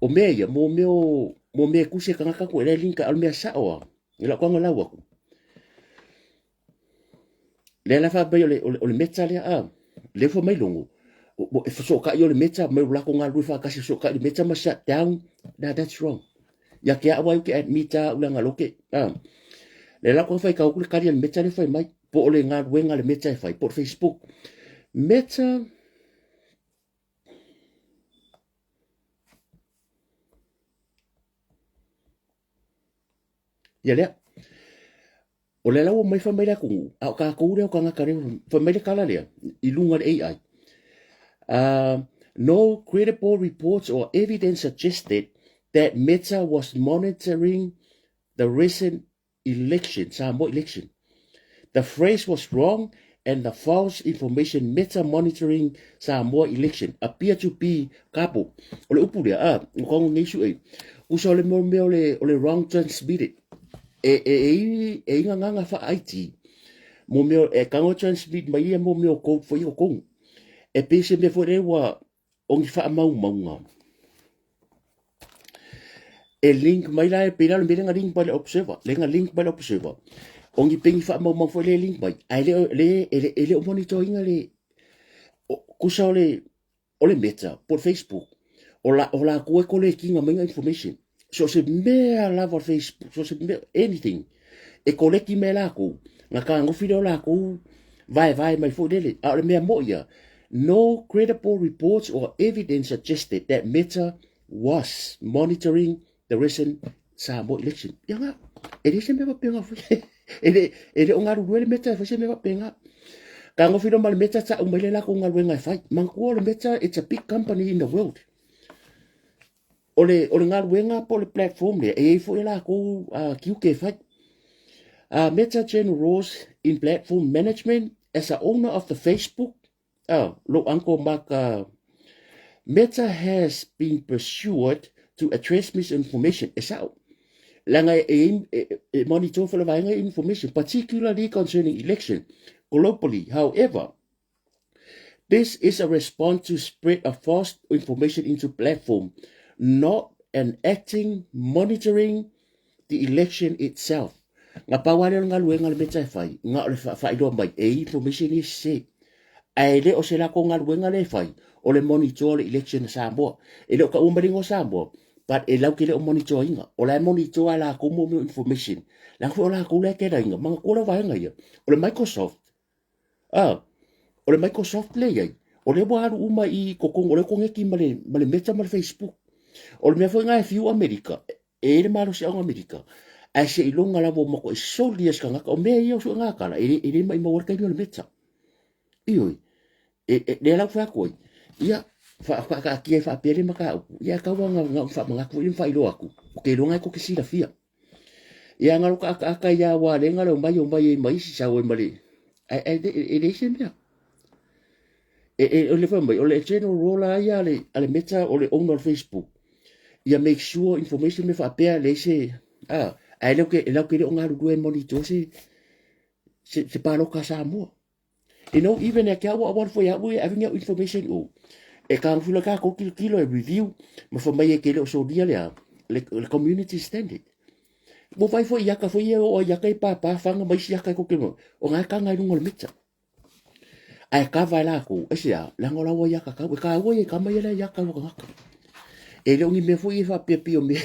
o meia mo me ku se kanga ka ku ele link al me sa o ila ko ngala wa ku le la fa ba yo ole meta le le fa mai longo o so ka yo le meta me la ko ngal fa ka so ka le meta ma shut down that's wrong ya ke awa ke admita ulanga loke le la ko fai ka ku ka le meta le fai mai po le ngal wenga le meta fai por Facebook meta ya le o le lawa mai fa mai la ku a ka ku le ka nga ka fa mai le kala le I lunga AI no credible reports or evidence suggested that Meta was monitoring the recent election, Samoa election. The phrase was wrong and the false information Meta monitoring Samoa election appear to be kapo. Ole upu dia ngong ngisu usole mo me ole wrong transmitted. Nga fa IT. Mo me kango transmit mai mo me code for yo kong. E pese me for wa ongi fa mau e link mai la e pera le nga link ba le observer le nga link ba le observer ongi pengi fa mau fo le link mai ai le monitoring le kusa ole meta por Facebook ola ko le kinga mai information so se me la for Facebook so se me anything e collect me la ko nga ka ngo video la ko vai mai fo le a le me mo ya no credible reports or evidence suggested that Meta was monitoring the recent Samoa election. Yang ele se me va penga ele o ngaru le Meta se me va penga ka ngo fino mal Meta sa umele la ko ngaru ngai fai manko le Meta it's a big company in the world ole ngaru nga po le platform le e fo la ko QK fai Meta Jen Rose in platform management as a owner of the Facebook lo anko mak Meta has been pursued to address misinformation. Esau langa monitor for the information, particularly concerning election globally. However, this is a response to spread of false information into platform, not an acting monitoring the election itself. Nga pawale nga luenga le Meta fai nga le fai do mai information is safe. Ai le o se la ko nga luenga le fai o le monitor election Samoa e le ka umbaringo Samoa but e lau ke le o monitoringa o la monitor la ko mo information la ko la ko le ke ringa manga ko la vai nga ia o le Microsoft o le Microsoft le ia o le wa uma I ko ko le ko ngeki male Meta male Facebook o le me foi nga fiu America e le malo se America ai se ilonga la bo mo ko so dias ka nga o me ia so nga kala e mai mo worka le Meta ioi le la fa ko ia fa ki fa pele maka ia ka wa nga fa nga ko fa ilo aku ke lo nga ko ke sila fia ia nga ka ia wa le nga lo mai si sa o mali e le sempre o le fa mai o le general rola ia ale Meta o le owner Facebook ia make sure information me fa pe le se ai lo ke le nga lu e monitor se pa lo ka sa mo even a ka wa for ya we having information e ka fula ka ko kilo e review ma fa mai ke le so dia le community standard mo vai fo ia ka fo ia o ia kai pa fanga mai sia kai ko ke mo o nga ka ngai ngol mitsa ai ka vai la ko e sia la ngola wo ia ka ka wo ia ka mai la ia ka wo ka e le ngi me fo ia fa pe o me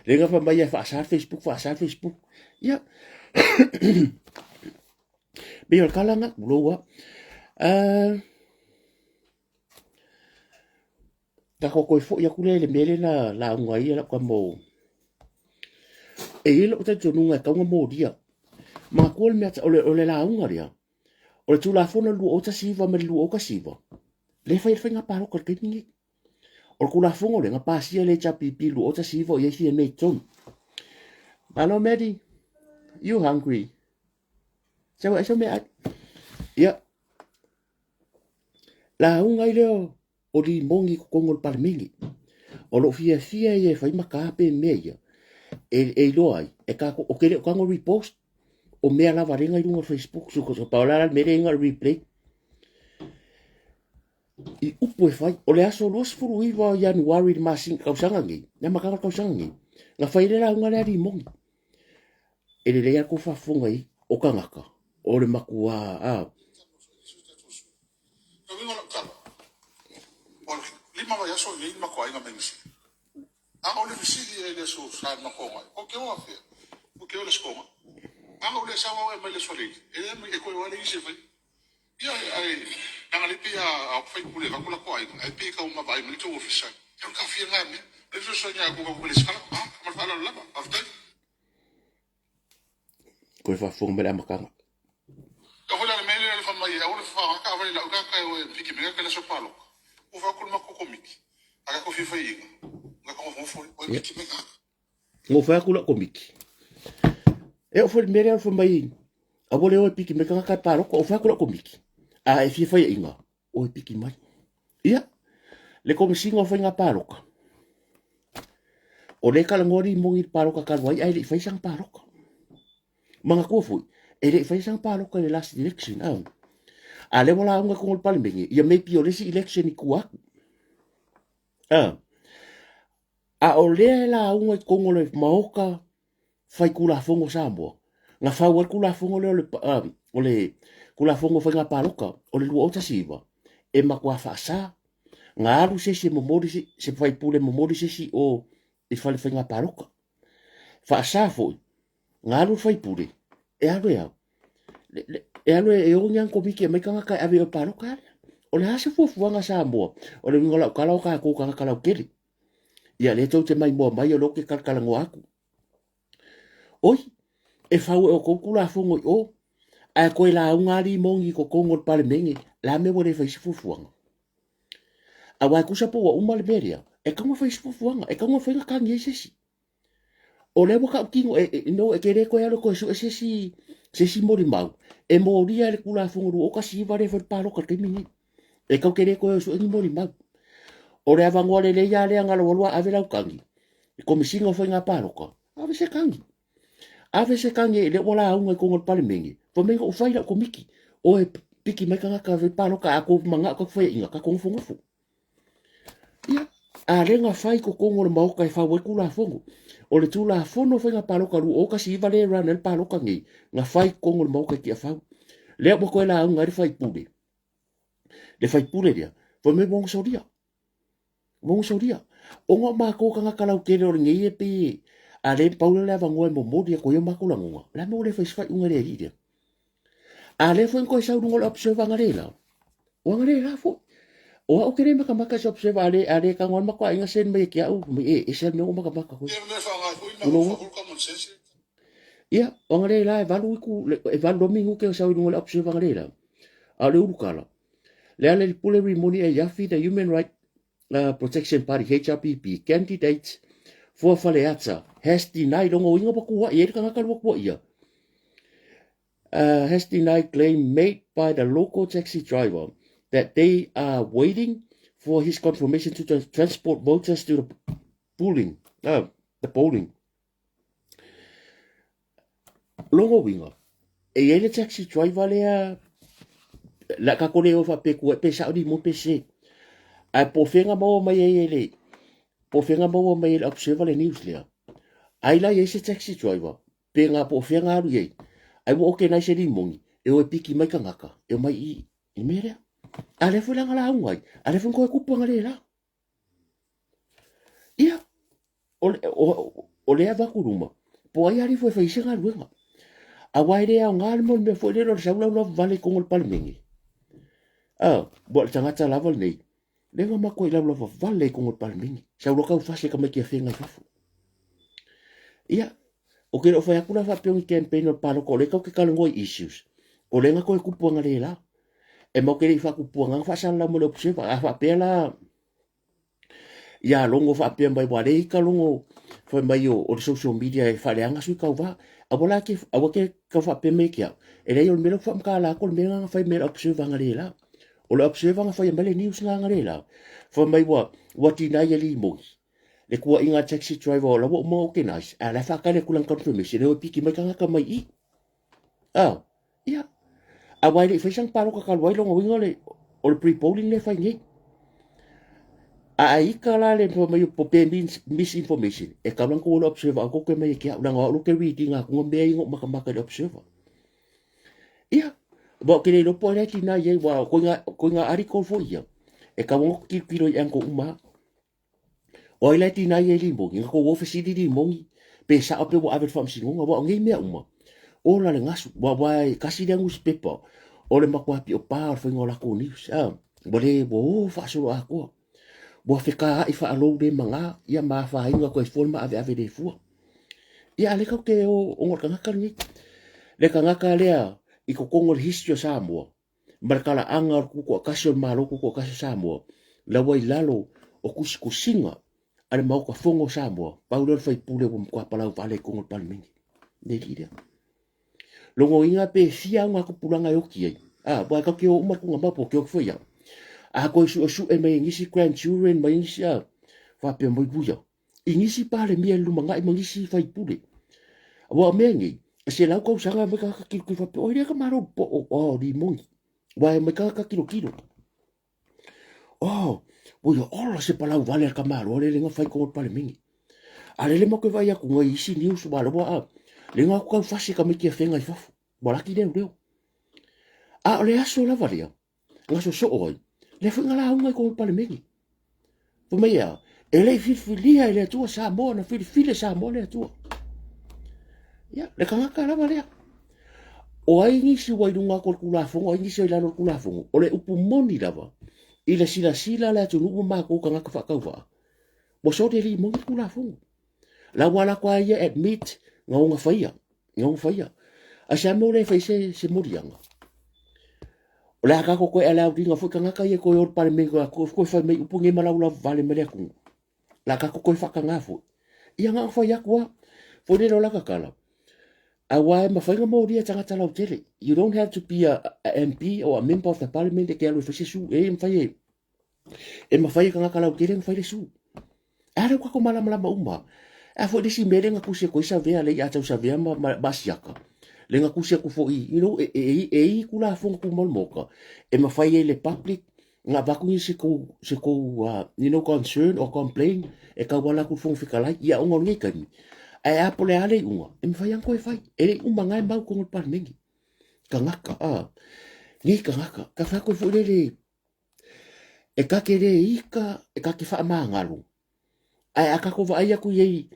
le nga fa mai fa sa Facebook ya be o kala nga lo ta ko ko fo ia ku le mele la ngai la ka mo e ilo te tonu nga ka mo dia ma ko me ole la unga dia ole tu la fona lu o ta siva me lu o ka siva le fa nga paro ko ke ni o ku la fongo le nga pa sia le cha pipi lu o ta siva ye si me ton malo medi you hungry so me ya la unga ile o di mongi ko ngol palmingi o lo fia ye fa ma pe me ya e lo ai e ka o ke ko ngol repost o me ala varinga i lunga Facebook su ko paula me renga replay i upo e fai o le aso los furu i va January de masin kausanga ngi na makanga kausanga ngi nga fai le la unga le ri mongi e le ya ko fa funga i o kangaka o le makua lima wa yaso ni makua inga mengi a ole visidi ele so sa makoma o ke o afia o ke o le skoma a ole sa wa me le sole ele me ko wa le ise fa ya ai na le pia a fa ku le va ku la ko ai pe ka uma vai me to ofisa eu ka fia nga me le so sonya ko le skala ma fa la la after ko fa fung me la makanga ka hola le mele le fa mai a ole fa ka va la ka ka o piki me ka le so palo o fa ku ma ko komiki aga ko fi fa yi nga ko mo fo o piki me ka ngo fa ku la komiki e o fo mere fo mai a vole o piki me ka paro ko fa ku la komiki a e fi fa inga o piki mai ia le komisinga fa inga paro o le kala ngori mongi paro ka wai ai le fa sang paro manga ko fu e le fa sang paro ka le last election a le wala nga ko palmengi ia me pio le election i kuak a o le la unga kongo le maoka fai kula fongo sambo nga fa wa kula fongo le o le kula fongo fa nga paloka o le lu ota siva e makwa fa sa nga alu se momori se fai pule momori se o e fa le nga paloka fa sa fo nga alu fai pule e alu ya e alu e o nyan komiki e mai kanga ka ave o paloka o le hase fu nga sambo o le ngola kala ka ko kala kele ia le tau te mai mo mai o loke kalkala ngo aku oi e fau o ko kula fongo o a ko la unga li mongi ko kongo pale mengi la me wole fai fufuanga a wa ku sapo o uma le beria e ka mo fai fufuanga e ka mo fai ka ngi sesi o le boka kingo no e kere ko ya lo ko su sesi mori mau e mo ria le kula fongo o ka si va le fa palo ka temini e ka kere ko su ngi mori mau o le avangole le ya le ngalo walua ave la kangi ko misinga foi nga paroka ave se kangi le wala unga ko ngol palmengi fo menga o faila ko miki o e piki me kanga ka ve paroka ako manga ko foi inga ka ko fongo fu ya a le nga fai ko ngol mau ka fa we kula fongo o le tula fono foi nga paroka lu o ka si vale ran el paroka ngi nga fai ko ngol mau ka ki fa le mo ko la unga ri fai pule le fai pule dia fo me bon sodia Mong sodia. Onga ma ko kanga kalau kere o ngi e pe a le paula le va ngoi mo modi ko yo makula ngwa. La mo le fai unga le ide. A le fo ko sa ngol observe ngare la. O ngare la fo. O o kere maka maka sa observe ale ka ngol makwa inga sen me kia u me e sel me maka maka ko. Ia, o ngare la e valu ku e valu mingu ke sa ngol observe ngare la. A le urukala. Le ale pule rimoni e yafi the human right Protection Party HRPP candidates for Faleata has denied ongoing has denied claim made by the local taxi driver that they are waiting for his confirmation to transport voters to the polling. Longo winga. E taxi driver lea la kakore o fa pe ku pe sa di mo pe se. A po fenga mo mai ele po fenga mo mai observe le news le ai la ye se taxi driver pe nga po fe nga ru ye ai wo ke na se di mongi e o piki mai ka ngaka e mai i mere ale fu la ngala ngai ale fu ko ku po ngale la ia o le ava kuruma po ai ari foi fai singa ruenga a waire a ngal mo me foi le ro sa lo vale con el palmengi bo tanga ta laval nei le nga ma ko ila lo vale con el palmengi sa lo ka fa se ka me ke fenga fafu ia o ke o fa akuna fa pe un campaign o palo ko le ka ke kalongo issues o le nga ko ku po ngale la e mo ke ri fa ku po nga fa sa la mo le pse fa pe la ia longo fa pe mai wa le ka longo fa mai o social media e fa le anga su ka va a bola ke a ke ka fa pe me kia e le yo me lo fa ka la ko me nga fa me observe nga le la o le observe nga fa ya mele news nga le la fa mai wa ti na ye li mo le ko inga taxi driver la mo ke nice a la fa ka le kulang confirmation e o piki mai ka mai i ia a wai le fa sang paro ka wai longo winga le o le pre-polling le fa ngi a ikala le po mai po pe misinformation e ka lang ko observe ko ke mai kia nga lo ke reading nga ko me ngo maka le observe ia bo ke le po le ti na ye wa ko nga article fo ia e ka mo ki pilo yang ko uma o le ti na ye limbo nga ko office di mo pe sa pe wo ave fam si ngo bo ngi me uma o la le ngasu wa kasi le ngus pepa o le makwa pi o pa fo ngola ko news bo le bo fa so ako bo fika i fa alo de manga ia ma fa inga ko forma ave de fu ia le ko ke o ngor kanga kalni le kanga kale i ko kongol history Samoa markala angar ku ko kasio malo ku ko kasio Samoa la wai lalo o kusinga ale mau ka fongo Samoa paulo fai pule ko kwa pala vale kongol palmingi de lida longo inga pe fia nga ko pulanga yo ki ba ka ke o ma ku ngamba po ke o fo ya a ko su e mai ngisi grandchildren mai ngisi fa pe mo buya ingisi pale mi lu manga i ngisi fa pule wa mengi se la ko sanga me ka ki fa pe o ile ka maro po o di mo wa me ka kilo o yo ora se pala vale ka maro le nga fa ko pale mingi ale le mo ko va ya ku ngai si news ba lo le nga ko fa se ka me ki fenga i fa bola ki de le aso la valia nga so oi le fu ngala unga ko pale mingi po me ya ele filia ele tua sa mo na file sa mo le tua ya le kanga kala vale o ai ni si wai dunga ko kula fongo ai ni si la no kula fongo o le upu moni lava ila sila la tu nu ma ko kanga ka fa ka wa mo so de li mo kula fongo la wala kwa ya admit nga faia a sa mo le fa se morianga o le aka ko ala dinga fu kanga ka ye ko yo pale me ko fa me upu nge mala ula vale me le ku la ka ko fa kanga fu ia nga fa ya kwa fo le la ka kala awa ma fa nga mo dia tanga tala tele you don't have to be a MP or a member of the parliament ke alu fa su ma fa kanga kala tele fa le su ara ko mala uma a fo de si mele nga ku se ko sa vea le ya tau sa vea ma basiaka le nga ku se ku fo you know ku la fo ku mol moka ma fa le public nga ba ku se ko you know concern or complain ka wala ku fo fikala ya ngol ngi kan ai apole ale unga fa yang ko fai ele uma ngai mau ko ngol parmengi kangaka ni kangaka ka fa ko fo le ka ke le ika ka ke fa mangalu ai aka ko vai aku ye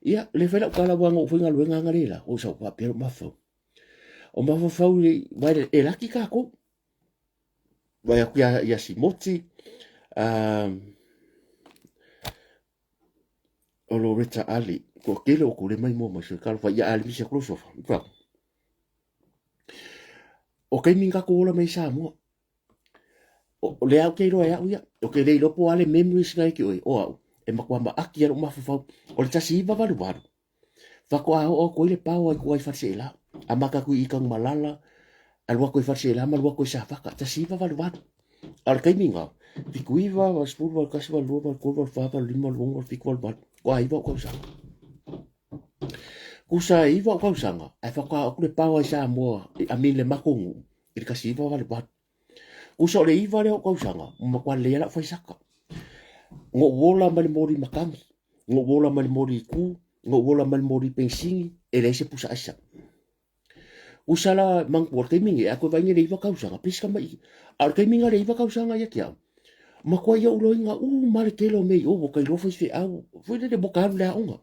ia le fela kala wanga o finga luenga ngarela o sa pa pero mafo o mafo fa vai e laki ka ko vai aku ya simoti o lo reta ali ko kele o kule mai mo se kala fa ya ali mi se kloso fa o kai minga ko la mai sa mo o le au ke ro ya o ke le lo po ale memories ngai ki o e makwa aki alo mafafau o le tasi iwa waru whako o koe le pao ai kuai wharsela a maka kui ikang malala alua koe wharsela malua koe sa whaka tasi iwa waru al kaiminga fiku iwa wa spuru wa kasi wa lua wa kua wa whapa lima luonga fiku wa waru kua iwa o kausanga kusa iwa o kausanga ai whaka o kule pao ai sa mua a mi le makongu i le kasi iwa waru kusa o le iwa le o kausanga makwa le ala whaisaka ngo wola mali mori makangi ngo wola mali mori ku ngo wola mal mori pensingi e le se pusa asa usala mang por ke mingi ako va ngere iwa kausa nga piska mai ar ke minga le iwa kausa nga ya kia ma ko ya ulo nga mar kelo me o bo kai lo fe au foi de boka la unga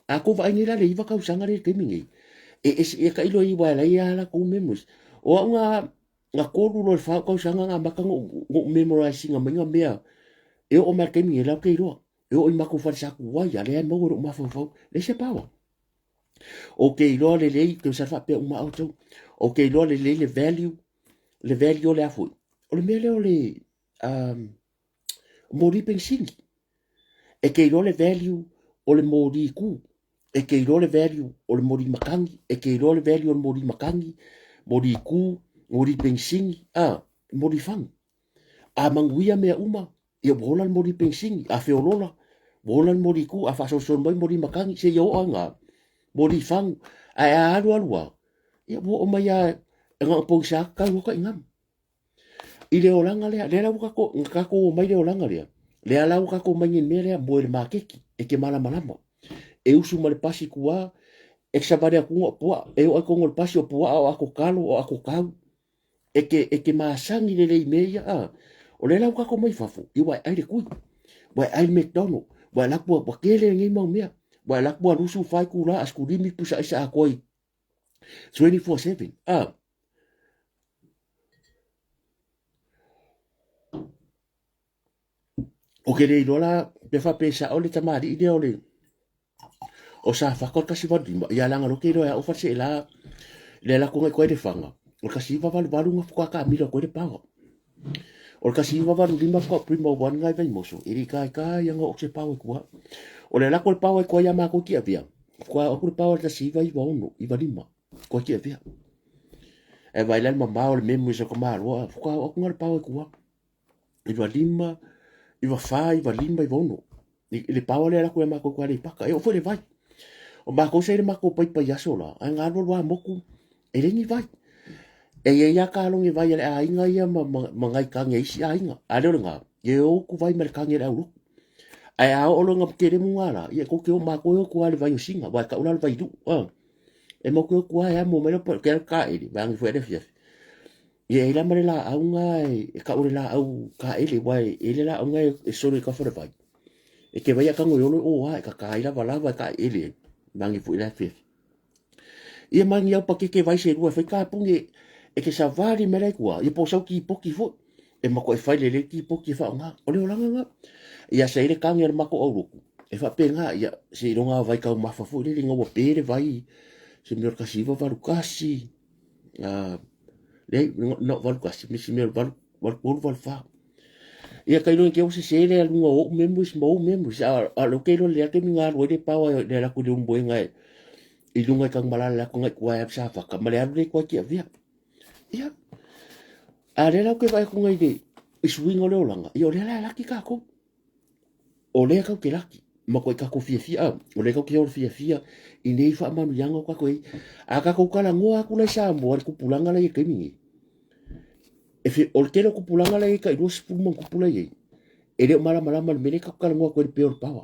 ako va ngere le iwa kausa nga le ke mingi e ka ilo iwa la ya la ku memus o nga ko lo fa kausa nga maka ngo memorize nga menga mea e o mar ke mingi la ke ro e o imako fa sa ku wa ya le mo ro ma fo le se pawa okay lo le que ça fa pe uma auto okay lo le value le afu o le mele o le mori pensing e que lo le value o le mori ku e que lo le value o le mori makangi e que lo le value o le mori makangi mori ku mori pensing mori fang a manguia me uma e bola mori pensing a feolola bola mori ku a fa so mori makangi se yo anga mori fang ai alu alua ia bo o mai a nga po sa ka ko ngam ile olanga le la ka ko mai le olanga le ala ka ko mai ni le mo le makeki e ke mala malama e usu mal pasi kuwa e sa varia ku po e o ko ngol pasi o po o ako kalo o ako kau e ke ma sangi le meia o le la ka ko mai fafu i wa ai le ku wa ai McDonald wa la po ke le ngi mo mea wa la po rusu fai kula askulimi pusa isa koi 24/7 o ke le dola pe fa pesa o le tamari ide o le o sa fa ko kasi va dimba ya langa lo ke ro ya o fa se la le la ko ko de fanga o kasi va val valu nga ka mi lo ko de pago o kasi va valu dimba ko primo wan ngai vai moso iri kai yang o se pago ko o le la ko pago ko ya ma ko ki avia ko o ko pago ta si vai va uno i va dimba ko ki avia e vai la mamma o le memu se ko ma ro ko o ko ngal pago ko i va dimba i va fa i va limba i va uno le pago le la ko ma ko le paka e o fo le vai o ma ko se le ma ko pai pai aso la a nga lo wa moku e le ni vai e ya ka lo ngi vai le a inga ia ma ngai ka ngai si a inga a le nga ye o ku vai mer ka ngi au ai a o lo nga ke le mu ala ye ko ke o ma ko ko ale vai o singa vai ka ula vai du e mo ko ko ya mo me lo ke ka e ba ngi fo de fia ye la mare la au nga e ka ule la au ka ele vai ele la au nga e so le ka fo vai e ke vai ka ngo yo o wa ka ila vala vai ka ele mangi fu ila fe ia mangi au pa ke vai se rua fe ka punge e ke sa vari mere kua ia po sau ki poki fo e mako e fai le ki poki fa nga ole olanga nga ia se ile kangi ma ko au e fa pe nga ia se ronga vai ka ma fa fu le ngo pere vai se mi ka si va varu kasi le no varu kasi mi si mi varu fa ia kai no ke o se le al ngo members a lo ke lo le ke mi nga ro de pa wa de la ku de un boenga i lunga kang malala ko ngai kwa ya sa fa ka male ave ko ki avia ia a le la ke vai ko ngai de swing o le olanga i o le la ki ka ko o le ka ke laki ma ko ka ko fia o le ka ke o fia i nei fa ma yanga ka ko a ka ko kala ngoa ku le sa mo ku pulanga le ke mi e fe o ke ku pulanga le ka i ro spu mo ku pula ye e le mala me ka kala ngoa ko le peor pawa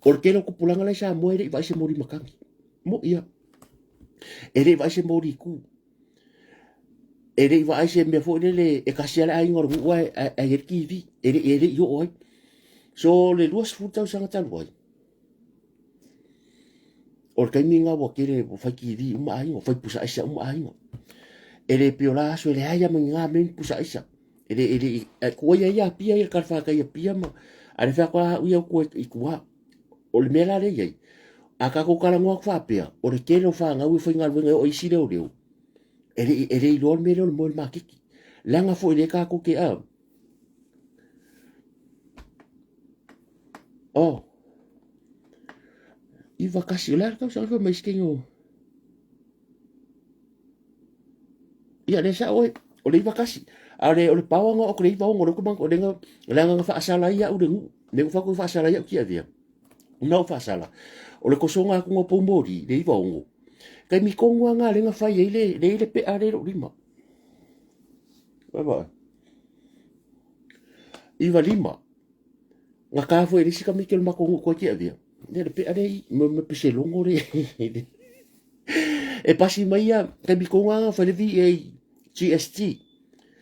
o ke ku pulanga le sa mo e vai se mori makangi mo ia ere vai se mori ku ere vai se me fo le e kasiala ai ngor wa a yer ki vi ere yo oi so le duas futa usanga tal boy o kai minga wa kere o fa ki vi uma ai o fa pusa isa uma ai ere piola so le haya minga men pusa isa ere ko ya pia el karfa ka ya pia ma ale fa kwa u ko ikua o le mela le ye aka ko kala ngok fa pia o le kelo fa nga u fa ngal wenga o isi le o leo ere i lor me lo mo ma kiki langa fo le ka ko ke i vakasi la ka sa fa mais kengo ia le sa o le vakasi a le o le pawa nga o le pawa ngo ko bang o denga langa fa asala ia u de ne fa ko fa asala ia ki avia no fa asala o le kosonga ko ngo pomori le iwa ngo kai mi kongo nga le nga fa ye le pe are ro lima baba iwa lima nga ka fo e sika mi kel ma ko ki avia le pe ale me pese longo le e pasi mai a te mi konga fa le VAGST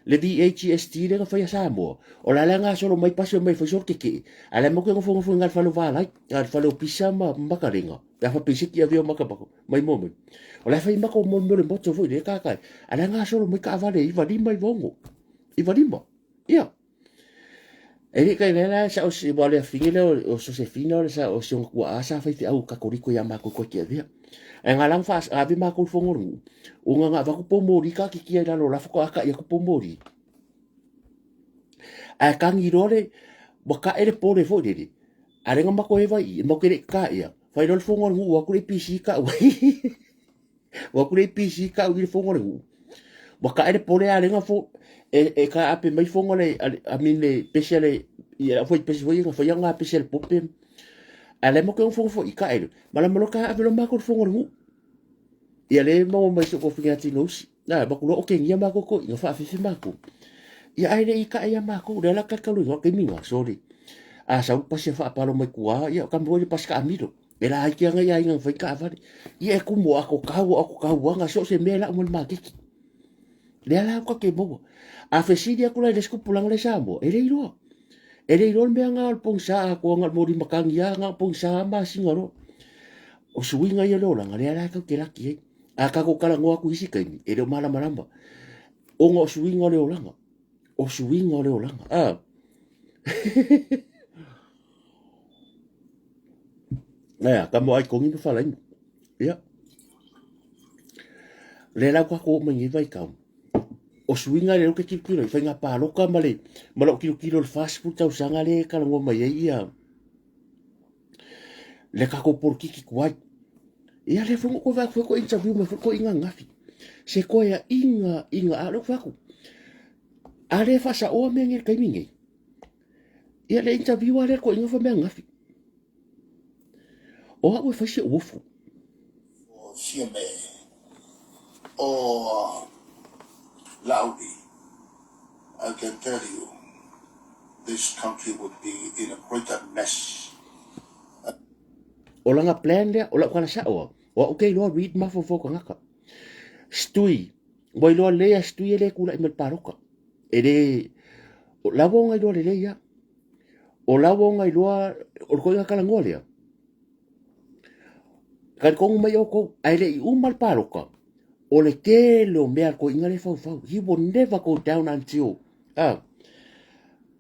le VAGST le fa ya Samoa o la nga solo mai pasi mai fa sor ke ale mo ko fo ngal fa lo vala al fa lo pisa ma makaringa ya fa pisi ki avio makapako mai mo o la fa ima ko mo le moto fo le ka ale nga solo mai ka vale i va di mai vongo i va di mo ia e kai nela sa o si vale fingile o so se fino sa o so ku asa fa au ka koriko ya ma ko ke dia e ngalang fa a vi ma ko fongoru o nga va ko pomori ka ki kia lo la ko aka ya ko pomori a ka ngi role bo ka ere pore fo diri a renga ma ko e vai mo ke ka ya fa ro fongoru wa ko pc ka wa ko pc ka u fongoru bo ka ere pore a renga fo e ka ape mai fongole a mine speciale ia foi pesoi nga foi nga special popem ale mo ko fongo fo ika ere mala mo ka ape lo ma ko fongoru ia le mo mai so ko finga tinos na ba ko ke ngia ma ko ko nga fa fi ma ko ia ai le ika ia ma ko le la ka ka lu ke mi wa sorry a sa pa se fa pa lo mai kuā ia ka mo le pas ka amiro e la ai kia nga ia nga fa ka fa ia ku mo ako ka nga so se me la mo ma ke le ala ko ke bo a fesidia kula le sku pulang le Samoa e le iro me nga al pong sa ko nga mo di makangia nga pong sa ma singaro o suinga ia lo nga le ala ka ke la ki a ka ko kala ngoa ku isi kai e do mala malamba o ngo suinga le olanga o suinga le olanga na ka mo ai ko ngi fa la ia le la ko mo ngi vai ka o suinga le ke kilo fa nga pa lo ka male malo kilo le fast food tau sanga le ka ngo mai ia le ka ko por ki kwai ia le fo ko va ko interview me ko inga ngafi se ko ia inga a lo fa ko ale fa sa o me ngi kai mingi ia le interview ale ko inga fa me ngafi o ha fa se o fo o CMA o Laudi, I can tell you, this country would be in a greater mess. o langa plan le o la kana sa o okay lo read ma fo ngaka stui boy lo le stui le kula i me paroka e le o la bonga lo le ya o la bonga lo o ko nga kala ngolia kan ko mai o ko ai le i umal paroka o le ke lo mea ko inga le fau he will never go down until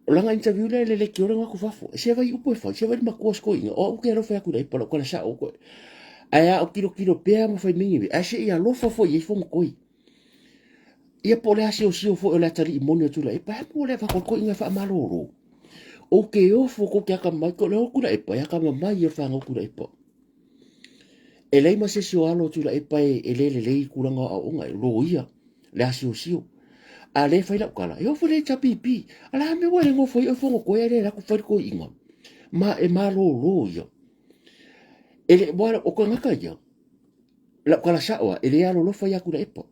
o langa interview le ki o nga ko fafo se vai upo fa se vai ma ko sko inga o ke ro fa ku dai palo ko sa o ko aya o kilo pe mo fa mingi a se ia lo fafo ye fo ko ia po le asio fo o la tari monio tu la e pa mo le fa ko inga fa maloro o ke o fo ko ka mai ko le ku dai pa ya ka mai ye fa ngo ku dai pa e lei ma se sio alo tu la e pai e le kuranga a onga e lo ia le asio a le fai la kala e o fo le chapipi ala me wa le ngo foi o fo ngo ko e le la ku fai ko inga ma e ma lo ia e le boa o ko ngaka ia la kala sawa e le alo lo fai aku la epa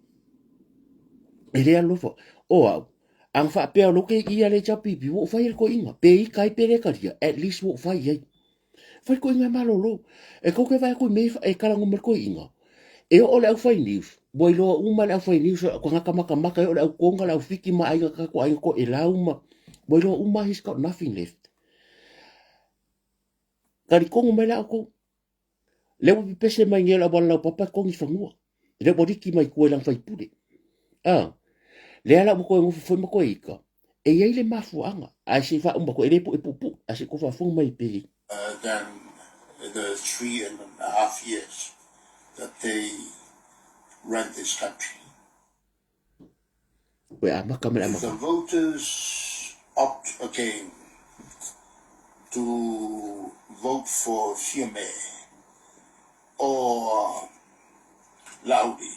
e le alo fo o au ang fa pe lo ke ia le chapipi wo fai ko inga pe i kai pe le karia at least wo fai ia fai ko inga malolo e ko ke vai ko me e kala ngomel ko inga e o le au fai news boy lo uma le au fai news ko nga maka e o le au konga le au fiki ma ai ka ko ai ko e la uma boy lo uma he's got nothing left kari kongo mai la ko le wo pese mai ngela bola papa kongi fangua le bodiki mai ko lang fai pude le ala mo ko foi mo ko ika e ye le mafuanga a se fa umba ko e pupu a se ko fa fu mai peli Than the 3.5 years that they ran this country. If the voters opt again to vote for CMA or Laudi,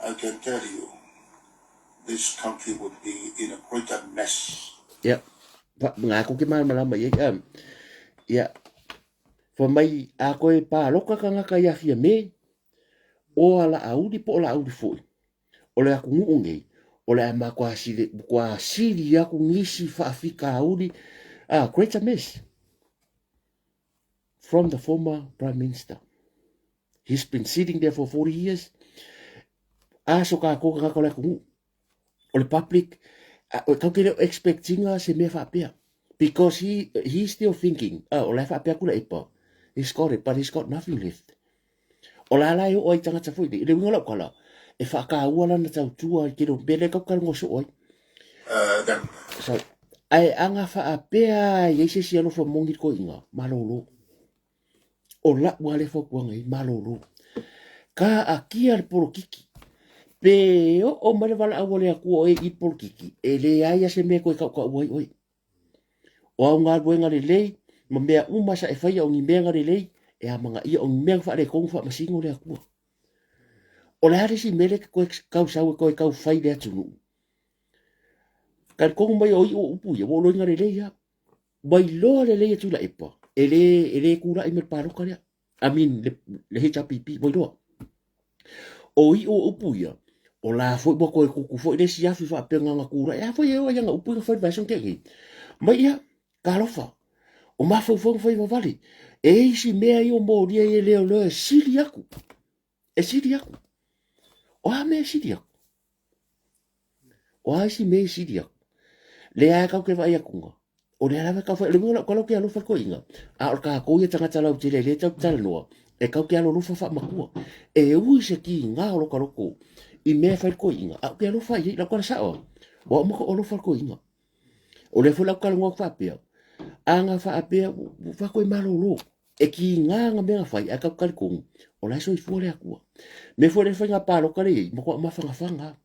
I can tell you, this country would be in a greater mess. Yeah. Ngā ko ke malama ye ya fa mai a ko e pa loka ka ngaka ya fia me o ala audi po la audi foi o le aku ngungi o le ma kwa sili ya ku ngisi fa afika audi greater mess from the former Prime Minister. He's been sitting there for 40 years. So ka ko ka le ku o le public ka ke expectinga se me fa pia because he's still thinking o le fa pia ku le ipa. He's got it, but he's got nothing left. O la la o i tanga ta foi le ngola kala e fa ka wala na tau tua ke do bele ka ka ngo so oi. So ai anga fa apea ye se si alo fo mongi ko inga malolo. O la wale fo ko ngai malolo. Ka akia por kiki. Pe o mare wala awole aku o i por kiki. E le ai se me ko ka oi oi. O nga buenga le lei, ma mea umasa e fai o ngi mea le lei, e a manga ia o ngi mea fa le kong fa masingo le aku. O le hare si mele ko kau sau ko kau fai le atu. Kan kong mai o i o upu ia o lo ngare le ia. Mai lo le le tu la epa. Ele kura i me paro kare. I mean le hita pipi mai lo. O i o upu ia. O la foi bo ko ku foi le si afi fa penga nga kura. Ya foi o nga upu fa va son ke. Mai ia kalofa. O mafau foi vale. E si mea i o mōria e leo e siri aku. E siri aku. O a mea siri aku. O a si mea siri aku. Le a kau ke vai akunga. O le alawe kau fai. Le mula kau ke alofa ko inga. A or ka kou ia tangata lau tire le tau tala noa. E kau ke alo lufa fa makua. E ui se ki ngā o loka loko. I mea fai ko inga. A ke alofa i lau kara sao. Wa o mako o lofa ko inga. O le fula kala ngok fa pia. Anga fa apea fa ko i malolo. E ki nganga mea fai a kau kong o lai so i fuare akua. Me fuare fai ngā pālo kare i mako mawhanga.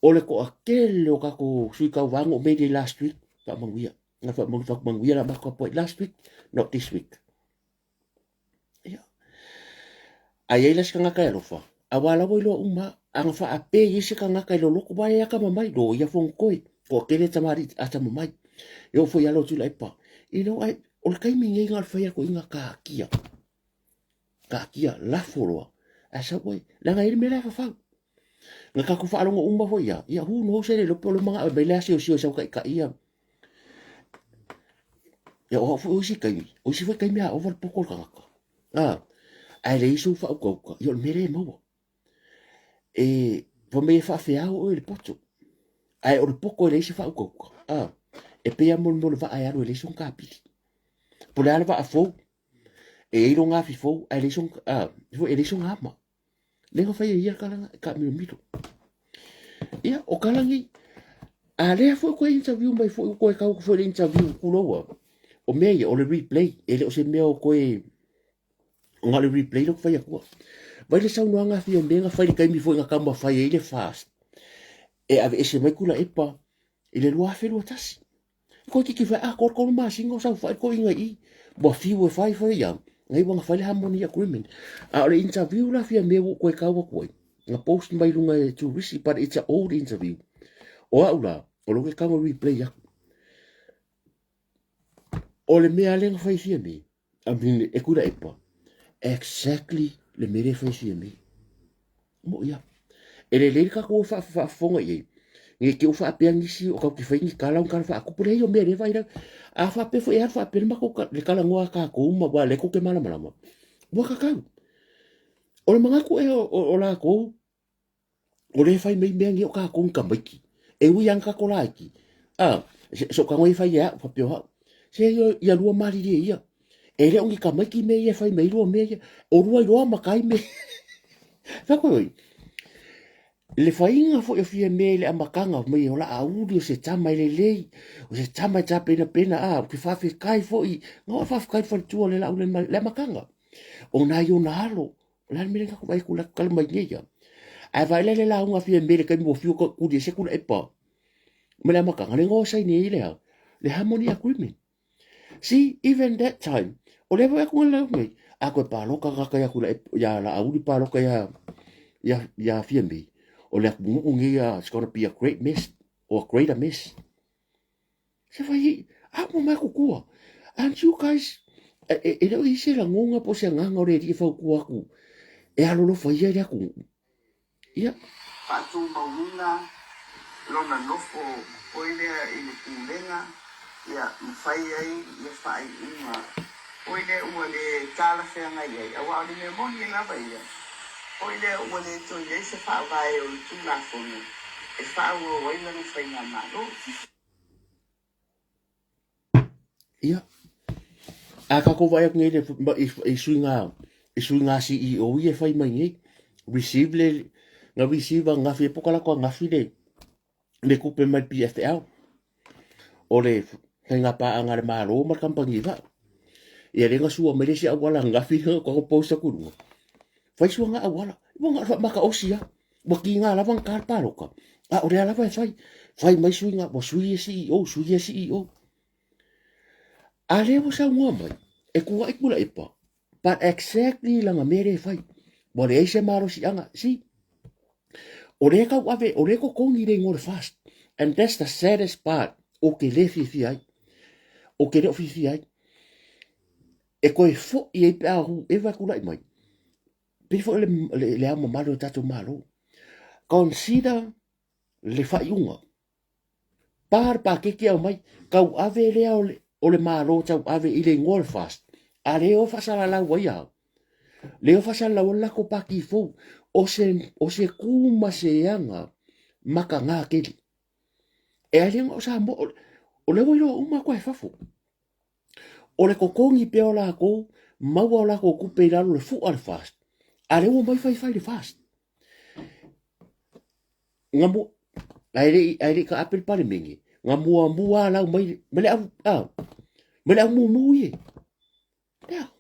O le ko a kele o kako sui kau wango made last week pa manguia. Nga fa manguia la mako po last week, not this week. Ia. A iei las ka ngaka e lofa. A wala wai loa uma, anga fa ape yisi ka ngaka e lo loko wai aka mamai lo ia fong koi. Ko kele tamari ata mamai. Yo fo yalo tu la ipa. You know, o le kai mingi ngal fai ko inga ka kia. Ka kia la foloa. Asa wai, la ngai me la fa. Nga ka ku fa alonga umba fo ia. Ia hu no se le lo polo manga be la sio sa ka ia. Ya o fo si kai. O si fa kai mea over pokol ka. Ai le isu fa ko. Yo mere mo. E fo me fa fea o le poto. Ai o le poko le isu fa ko. E pe ya mo va ai alo le son kapili. Por ala va a fo. E iro nga fi fo, ai le son fo e le son ama. Le fa ia ka mi mito. Ia o kalangi a le fo ko interview mai fo ko ka fo interview kuloa. O me o le replay, ele o se me o ko nga le replay lo fa ia ko. Vai le sau no nga fi me nga fa kai mi fo nga ka ma fa ile fast. E ave ese mai kula epa. Ile lo afe lo tasi. Ko ki fa a ko ma singo sa fa ko inga I. Bo fi wo fa ia. Ngai wanga fa le harmony agreement. A le interview la fi me ko ka ko. Nga post mai lunga e tu risi but it's an old interview. O aula, o lo ke ka replay ya. O le mea lenga fa fi me. I mean e kula epa. Exactly le mere fa fi me. Mo ia. Ele le ka ko fa fonga ye. Nge ke ufa pe ngisi o ka ki fa ngi kala ka fa ku pule yo me le vai a fa pe fo e fa pe ma ko le kala ngoa ka ko ma wa le ko ke mala mala mo ka ka o le manga ko e o la ko o le fa me ngi o ka ko ka baki e wi yang ka ko la ki so ka ngoi fa ya fa pe ha se yo ya lu ma ri ia e le ngi ka maki me ye fa me lu me o lu ma kai me fa ko le fainga fo e fia mele a makanga me o la audio se tama le lei o se tama ta pena ki fa fi kai fo I no fa kai fo tu le la le makanga o na yo na halo la me ka vai kula kalma ngeja a vai le la unga fia mele ka mo fiu ko ku di se ku e pa me la makanga le ngo sai ni le harmony agreement see even that time o le va ku le me a ko pa lo ka ya ku ya la audio pa lo ka ya fia me o le ngia it's going to be a great mess or a greater mess. Se vai mo mai kua. And you guys e lo ise la ngonga po se nganga o le ri fa kua ku. E alo lo fa ia ku. Ia. Patu maunga lona nofo o ile kulenga ia mfai ai ia fai uma Oile uole tala fea ngai ai. Awa ole me moni lava ia. Oile uole to ia se wha vai o tu la fono. E wha ua waila no whainga malo. Ia. A ka ko vai ngai e suinga CEO ia fai mai ngai. Receive le nga receive nga fi pokala ko nga fi le kupe mai PFL. Ole nga pa anga le malo ma kampangi va. Ia renga sua mere si awala nga fi ko posta ku. Fai sua nga awala. Wanga fa maka osia. Waki nga lavang kar paroka. A ore ala fai mai suinga bo sui CEO. Ale wo sa ngomai. E kuwa ikula ipa. But exactly langa mere fai. Mo le se maro si anga si. Ore ka wave ore ko kongi re ngor fast. And that's the saddest part. O ke le fi ai. O ke le fi ai. E koe fo i e pe ahu e kula mai. Pifo le amo malo tatu malo. Consider le faiunga. Par pa ke kia mai. Kau ave lea o le malo tau ave i le ngor fast. A leo fasala la waya. Leo fasala la ko pa ki fo. O se kuma se anga. Maka ngā keli. E alinga o sa mo. O le wairo uma koe fafo. O le kokongi peo la ko. Maua la ko kupe lalo le fu al fast. A leo mai fai le fast. Ngamu. Aire ka apel pare mingi. Ngamu la mai. Mele au mu ye. Ya.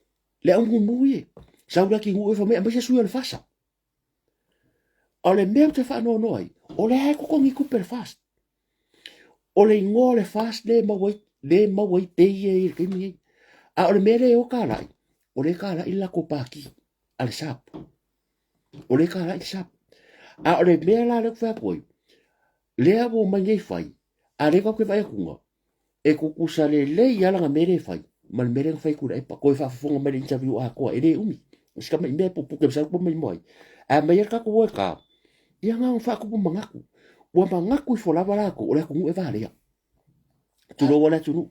Le au mu ye. Saula ki ngu e fa me ambasa sui al fasa. O le mea te fa no noi. O le hai kokongi kupe le fast. O le ingo le fast le mawai te ye il kimi. A o le mere o ka lai. O le ka lai la ko paki. Al sap. O le ka lai sap. A o le mea la le fa koi. Le abo mai fai. A le ka ko vai kunga. E ko kusa le ia la mere fai. Mal mere fai kura e pa ko fa fonga mai interview a ko ere umi. Ska mai me pu ke sa ko mai moi. A mai ka ko ka. Ia nga fa ko mangaku. Wa mangaku fo la bala ko o le ko e va le. Tu lo wala tu.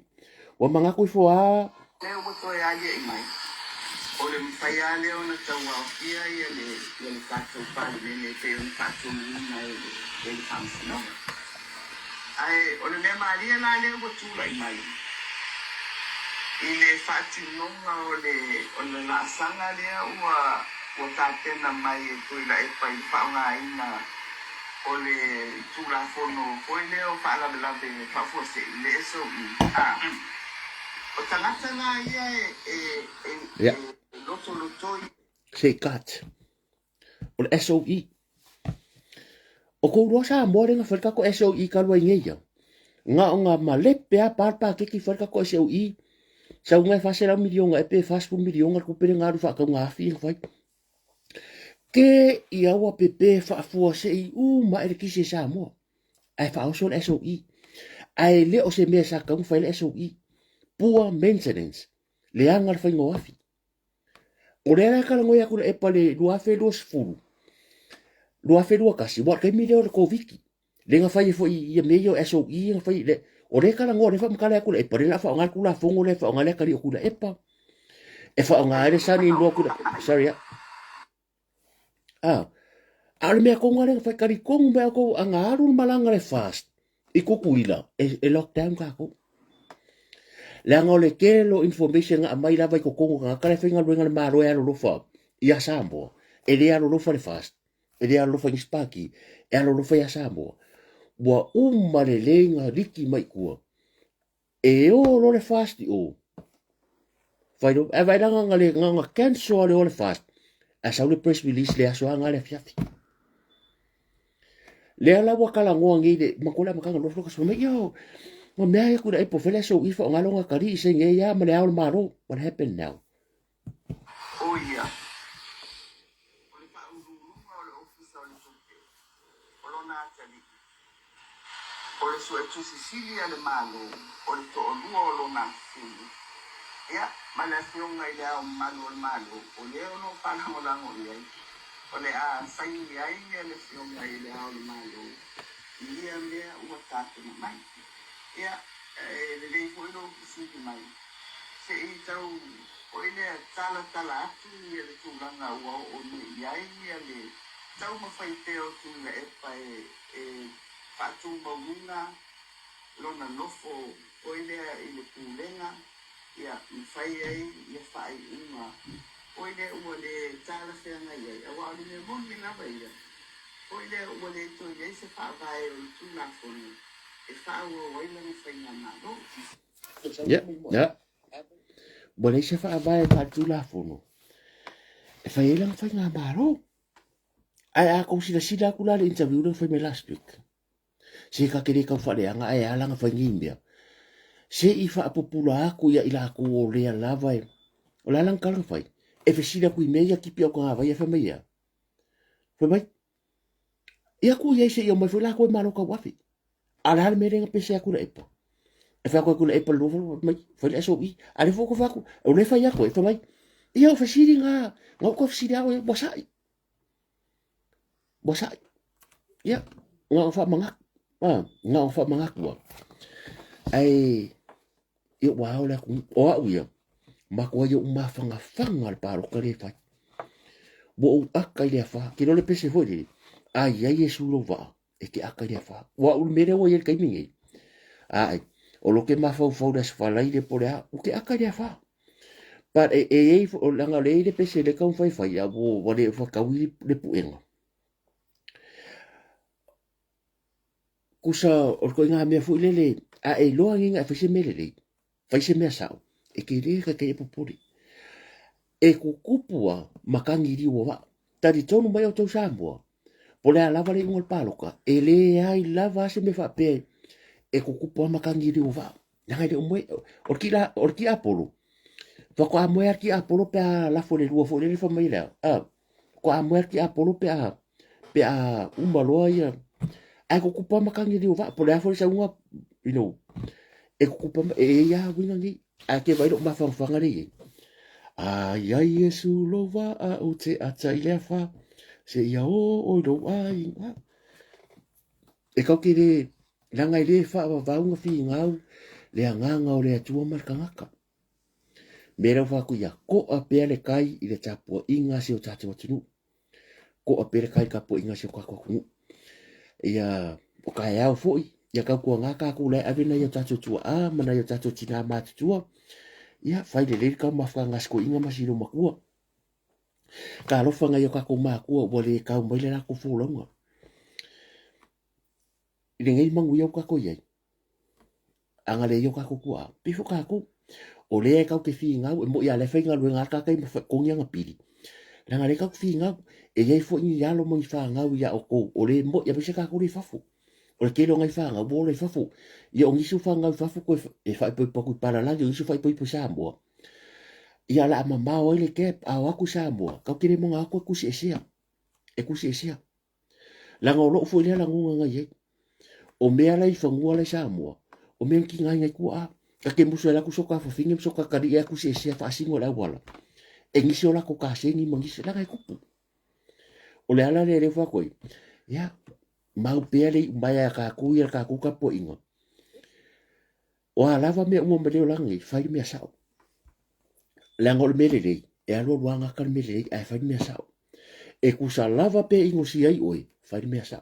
Wa mangaku fo a Leo mo to ya ye mai. O le mfai a leo na tawa kia ia le kato pali me te un kato mina e kansino. Ai o le mea maria la leo mo tu la mai. Ile fati nonga o le la sanga lea ua tatena mai e tuila e pai whaunga ina o le tula fono koe leo whaalabe whafose le eso o tangata na ia Yeah. loto se kat. O le SOE. O ko rosa mo renga fa ko SOE ka lo ngeia. Nga o nga malepe a parpa ke ki fa ko SOE. Sa unga fa se la milionga e pe fast food milionga ko pe nga ru fa ka nga fi fa. Ke ia wa pepe fa fu se I ma e ki se sa mo. Ai fa o so SOE. Ai le o se me sa ka fa le SOE. Poor maintenance. Le anga fa ngo afi. O le ala kala ngoia kula e pale lua fe lua sfuru. Lua fe lua kasi. Wa kai mi leo le COVID. Le nga fai fo I me yo SOE nga fai le. O le kala ngoa le fa mkala kula e pale la fa ngal kula fongo le fa ngal kali kula e pa. E fa ngal sani lo kula. Sorry ya. Ale mea konga le fai kari kongu mea ko anga aru malanga le fast. I kukuila. E lockdown ka ko. Le anga le kelo information nga mai la vai ko kongu nga kare fenga luenga le maro e alo lofa. Ia sambo. E le alo lofa le fast. E le alo lofa ispaki. E alo lofa ia sambo. Wa le lenga riki mai kua. E o lo le fast I o. Fai do. E vai langa nga le nga cancel le o le fast. A sa le press release le aso nga le fiafi. Le ala wa kala ngoa ngi de makola makanga lo flo ka so me yo. Mo mea ku dai po fele so ifo ngalonga kari se nge ya me le au maro. What happened now? Oh yeah. O le fa uru o le ofisa o le tuke. O lo na tali. O le su e tu Sicilia le malo. O le to o lua o lo na fili. Ya, ma le fionga I le au malo o le malo. O le o no pana o lango le ai. O le a sai ai le fionga I le au le malo. Ia mea ua tatu na mai. Ya, le fo no kisi mai. Se I tau o ile tala atu ia le tūlanga ua o nui iai ia le tau mawhaiteo tu le epa e patu maunga lona nofo o ile i le pūlenga ia mwhai ai ia whai unga o ile ua le tala whenga iai awa o le moni nawa ia o ile ua le to iai se whaavae o tūlafonu e whaua waila ni whainga nalo. Ya. Boleh saya faham patulah fono. Fai lang fai nga maro. Ai ako sila ko la interview ng fai last week. Si ka kini ka fale nga ai alang fai ngimbia. Si ifa popula ako ya ila ko le lava. Ola lang ka lang fai. E fa sila ko meya kipi ako nga vai fa meya. Fa mai. Ia ko ye se yo mai fula ko malo ka wafi. Ala mere nga pese ako na epo. E fa ko le epo lo mai fa le so i. Ale fo ko fa ko. O le fa ya ko fa mai. Ia fa siri nga ko fa siri ako bosai. Bosai. Ya, nga fa mangak. Nga fa mangak wa. Ai yo wow la ku o ya. Ma ko yo ma fanga al paro ka le fa. Bo aka le fa, ki no le pese foi. Ai ai su lo va. E ki aka le fa. Wa u mere wo ye ka mingi. Ai o lo ke ma fa das fa lai le por a o ke aka le fa. But o langa le pese le ka un fai ya bo le fa ka wi le puenga. Kusa o ko nga me fu lele a lo nga fa se mele fa se me sa e ke le ka ke popuri e ku kupua makangi ri wa tari tonu mai o to sambo pole a lava le ngol paloka e le ai lava se me fa pe e ku kupua makangi ri wa nga le mo o ki apolo fa ko amo ki apolo pe la fo le fo le fa mai la ko amo ki apolo pe a umalo ya ai ko kupa makangi di wa por afo sa unha e ko kupa e ya winga ni a ke vai do ma fa ri ai yesu lo va a o te ata ile fa se ya o do ai e ko ki le langa ile fa va unha fi ngau le nganga o le tua markangaka mera fa ku ya ko a pe le kai ile tapo inga se o tatu tunu ko a pe le kai ka po inga se ko ku ia o ka ia foi ia ka ko nga ka ku le avena ia tatu tu a mana ia tatu tina ma tu ia fai le ka ma fa nga sko inga masilo makua ka lo fa nga ia ka ko ma ku o le ka mo le la ku fu lo nga ile ngai mangu ia ka ko ia anga le ia ka ko ku a pifo ka ku o le ka ke fi nga mo ia le fa nga lo nga ka kai ko nga pili la nga le ka fi nga e ia fo ni ya lo mo fa nga ia o ko o le mo ia be ka ko le fa fu o ke lo ngai fa nga bo le fa fu ia o ngisu fa nga fa fu ko e fa po ko para la yo ngisu fa po sa mo ia la mama o le ke a wa ku sa mo ka ke le mo nga ko ku se sia e ku se sia la nga lo fu le la nga ye o me ala i fa ngua le sa mo o me ki nga ku a ka ke muso la ku so ka fa fingi so ka ka ia ku se sia fa singo la wala e ngisi o la ko ka se ni mo ngisi la ngai ku o le ala le fa ko ya mau pele mai ka ku ia ka ku ka po ingo o ala va me mo me langi fai me sa la ngol me le e alo wanga ka me le ai fai me sa e ku sa lava pe ingo si ai oi fai me sa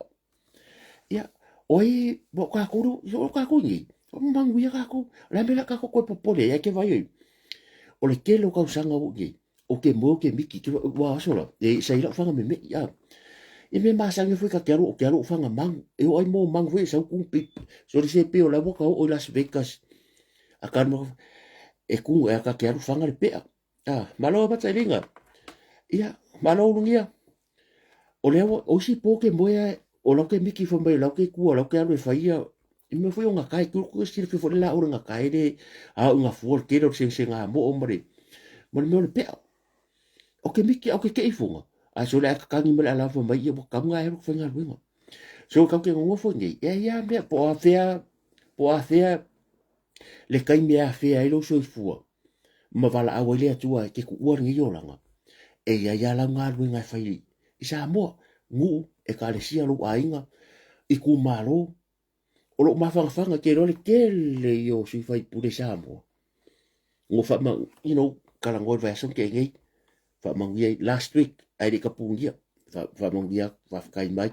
ya oi bo ka ku yo ka ku ni mangu ia ka ku la me la ka ku ko po le ya ke vai o le ke lo ka usanga o ki o ke mo ke miki tu wa sola e sai la fanga me ya e me masanga foi ka quero fanga mang e oi mo mang foi sa ku pip so se pe o la boca o Las Vegas a karmo e ku e ka quero fanga le pe malo ba tsalinga ia malo lungia o le o si po ke moya o lo ke miki fo mai lo ke ku o lo ke alo e faia e me foi unha kai ku si fo la o nga kai de a unha for ke do se nga mo o mare mo le pe o ke miki o ke ifunga a so le ka ngi mala la fo mai e ka nga e fo nga winga so ka ke ngo fo ni ya me po a fea le kai me a fea ilo so fu ma vala a wele tua ke ku or ngi yo langa e ya la nga winga fai isa mo ngu e ka le sia lo ainga i ku malo o lo ma fanga ke lo le yo si fai pure sa mo ngo fa ma kalangoi vai son ke ngai fa mangia last week ai de kapungia fa mangia fa kai mai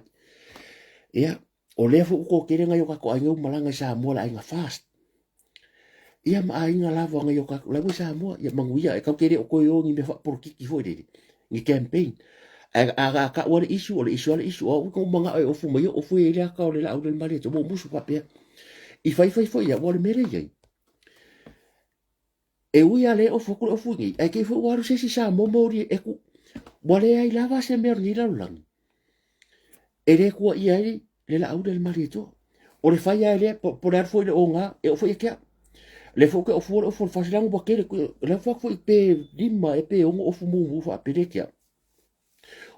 ia o le fu ko kere ngai ka ko ai malanga sa mo la inga fast ia ma ai nga lava ngai ka la sa mo ia mangia e ka kere ko yo ngi me fa por ki foi de ngi campaign a ka wala issue o ko manga o fu mai o fu ile ka o le la o le mari to mo musu pa pe i fai ia wala mere ye e ui ale o fuku o fungi ai ke fu waru se si sa momori e ku wale ai lava se mer ni lang e le ku ia le la au del marito o le fai ai por ar foi le onga e o foi ke le fu ke o fu fa lang bo ke le fu pe dimma e pe o fu mu fa pe ke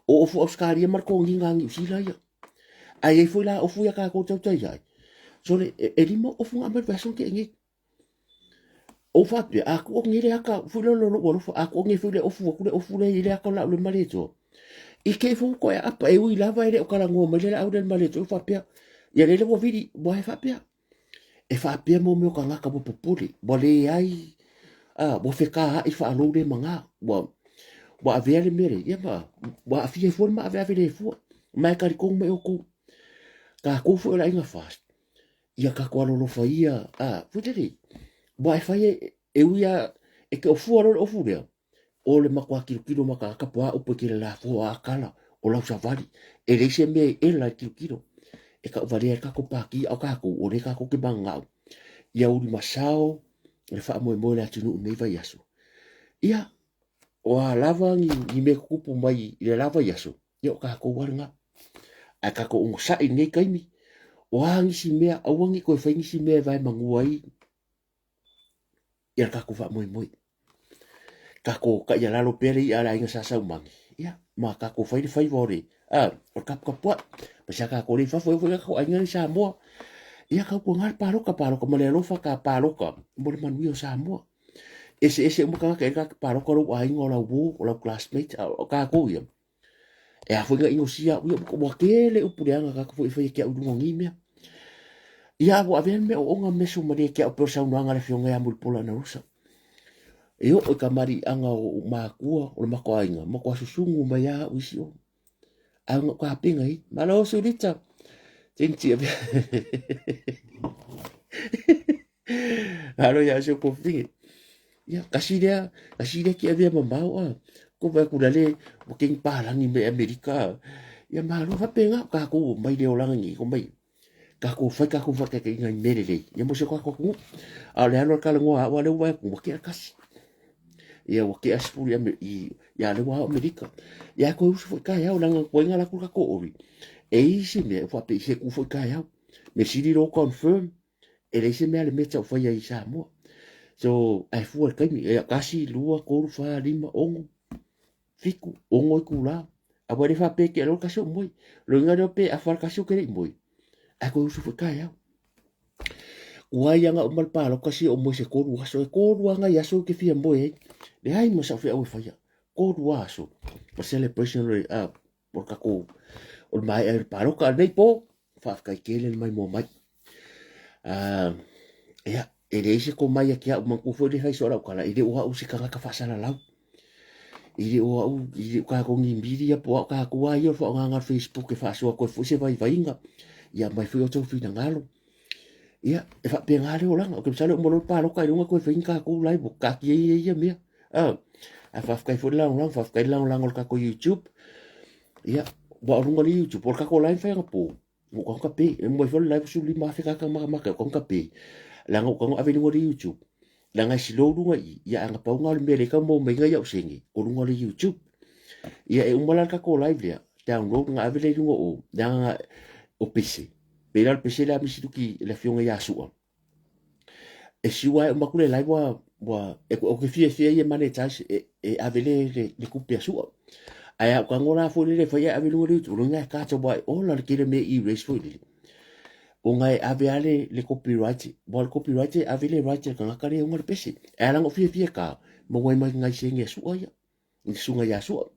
o fu oskari mar ko nginga ngi si la ya ai foi la o fu ya ka ko tau tai ai so le e limo o fu amer version ke ngi o fa pe a ko ngi le aka fu lo lo fu a ko ngi fu le o fu le ile aka la le marito i ke fu ko ya apa e ui lava ile o kala ngo me le au del marito fa pe ya le bo vidi bo fa pe e fa pe mo me ka ngaka bo populi bo le ai bo fe ka i fa lo le manga bo ave le mere ya bo a fi fu ma ave le fu mai ka ko me o ko ka ko fu la inga fast ia ka ko lo fa ia fu te bo ai fa e uia e ke o fu o fu le o le makwa kilo maka ka po o pe ke la fu a kala o la sa vali e le se me e la kilo e ka vale ka ko pa ki o ka ko o le ka ko ke banga ia uri masao le fa mo le atu me vai aso ia o a lava ni me kupu mai le lava yaso yo ka ko warnga a ka ko sa ngai kai mi o hangi si mea awangi ko fa ngi si me vai manguai ia ka ko fa moi ka ko ka ya lalo pere ia la inga sa sa mangi ia ma ka ko fai vore o ka po pa sa ka ko ri fa foi ko ai ngai sa mo ia ka ko ngal paro ka mo le lo fa ka paro ka mo le manu yo sa mo ese mo ka paro ko ai ngola bu o la classmate o ka ko ia e a foi ngai sia u ko mo ke le u pureanga ka foi ke u ngi me ia bo aven me o nga mesu ma ke o persa no nga le fionga ya mul pola na rusa e o ka mari anga o makua o mako ainga mo ko susungu ma ya u sio anga ka pinga i malo su dita tinti alo ya so ko fi ya kasida ki ave mamau ko va ku dale o king pa langi me america ya malo fa penga ka ko mai de olangi ko mai ka ko fa ke ngai merele ya mo se ko a le ano ka ngo wa le wa ko ke kas ya o ke aspu ya le wa america ya ko fu ka ya olanga ko ngala ku ka ko ori e si me fa pe se ku fu ka ya me si di ro confirm e le se me le meta fa ya isa mo so ai fu ka mi ya kasi lua ko fa lima ongo fiku ongo ku la a wa le fa pe ke lo ka so moi lo ngado pe a fa ka so ke moi ako usu fu ka ya Waya nga umal palo kasi o mo se ko ruaso e ko ruanga ya so ke fia moe le ai mo sa fia o fa ya ko ruaso por celebration le por ka ko o mai el palo ka nei po fa ka kele mai mo mai ya e le se ko mai ki a mo ko fo de hai so ra kala ide o u se ka fa sala lau ide o ide ka ko ngi media po ka ko ai o fo nga Facebook ke fa so ko fo se vai nga ya mai fo to fi na ngalo ia e fa pe ngale o langa o ke sale mo lo pa lo ka runga ko fe ka ko live ka ki ia me a fa ka fo lang fa ka lang ka ko YouTube ia bo runga li YouTube por ka ko live fa po mo ko ka pe mo fo live su li ma fe ka ma ka ko ka pe langa ko ave ni YouTube langa si lo runga ia anga pa nga me le ka mo me nga ya singi o runga li YouTube ia e umala ka ko live ya download nga ave le runga o langa o PC Pero al PC la misitu ki la fionga ya su'a. E siwa ma kule lai wa o ke fie ye manetage e avele le kupe su'a. Aya ka ngora fo le fa ya avele ngori tu nga ka to boy o la ki le me erase fo le. O nga avele le copyright. Bo copyright avele right ka nga kare ngor PC. Ala ngo fie ka mo wai ma nga singe su'a ya. Ni sunga ya su'a.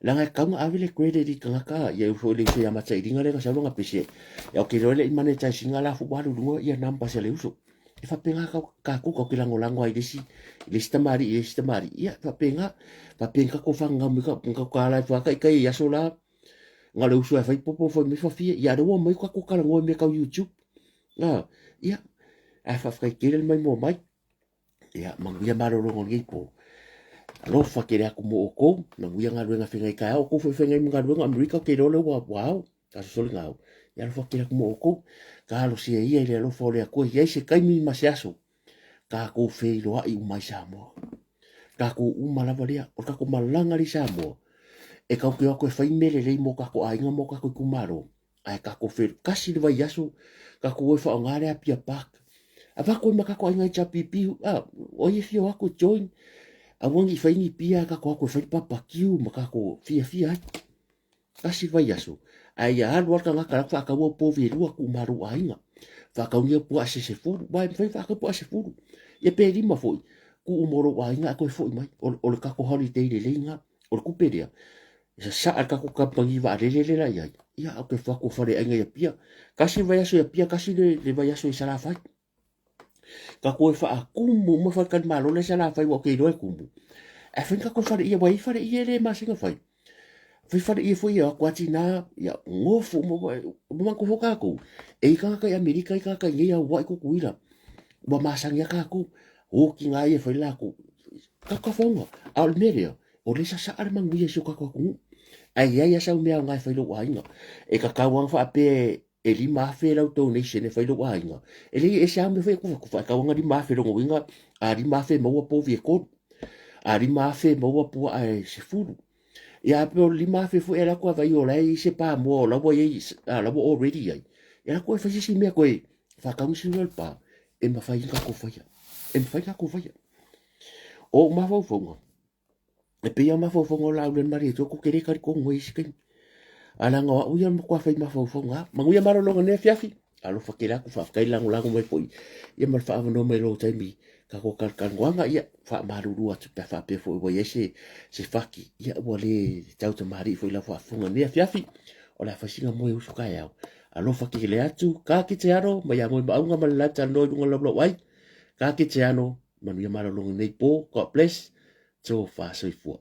Langa kanga avile credit ka ka ya fo le se ya mata idinga le ka sa nga PC. Ya ke le manage singa la fu ba lu ya nampa se le uso. e whapenga ka kuka ki lango lango ai lesi tamari ia whapenga ko whanga mika ka lai whaka i kai aso la ngā leu sua whai popo whai me whawhia ia rewa mai ka kuka lango me kau YouTube ia a whawhai kere mai mo mai ia manguia marorongo ngai po alo whakere aku mo o kou manguia ngā ruenga whengai kai au kou whengai mga ruenga Amerika ke role wow ka soli ngau ia lo whakere aku mo o kou ka alo sia ia ile alo whore a koe ia se kaimi masiaso ka kou whei loa i umai Samoa ka kou umalawa lea o ka kou malanga li Samoa e kau ke ako e whai mele rei mo ka kou ainga mo ka kou kumaro ai ka kou whei kasi le vai aso ka kou e whao ngare a pia pak a wako ma ka kou ainga i chapipi o i fio ako join a wangi whai ni pia ka kou ako e whai papakiu ma ka kou fia kasi vai aso ai a alu alka ngaka lakwa ka ua po virua kumaro ainga whakaunia pua se furu vai whai whaka pua se furu ia pe rima foi ku umoro ainga ako e foi mai o le kako holiday le lenga o le kuperea isa sa al kako kampangi va le la ia o ke whako whare ainga ia pia kasi vai aso ia pia kasi le vai aso i sala fai ka koe wha kumu mo whakan malo le sala fai wa ke roe kumu e whenka ko whare ia wai whare ia le masinga fai fai whare ia fwoi ia kwati na ia ngofu mo manko hoka ko e ka Amerika i ka ia wai ko kuira wa masangia ka ko o ki nga ia fai la ko ka fonga Almeria o le sa ar manguia so ka ko ai sa mea ngai fai lo wainga e ka wang fa pe e li mafe la donation e fai lo wainga e li e sa me fai ko ka wanga di mafe lo winga a di mafe mo po vie ko a di mafe mo po ai se furu ia pe li mafe fu era ko vai o lai se pa mo la bo ye la bo already ai era ko fa si me ko fa ka musi no pa e ma fai ka ko fa e ma fai ka ko fa o ma fo fo e pe ma fo fo la len mari to ko kere ka ko ngoi skin ala nga u ya ko fa ma fo fo nga ma u ya maro lo ne fiafi alo fa kera ko fa kai lang mai po ia ma fa no me lo tai mi ka ko kan wanga ia fa maruru atu pe fa pe fo wo yese se faki ia wo le tau te mari fo la fa funga ne fiafi o la fa singa mo u suka ia alo fa ki le atu ka ki te aro ma ya mo ba unga ma la ta no dunga lo wai ka ki te ano manu ya maro lo nei po God bless so fa so fu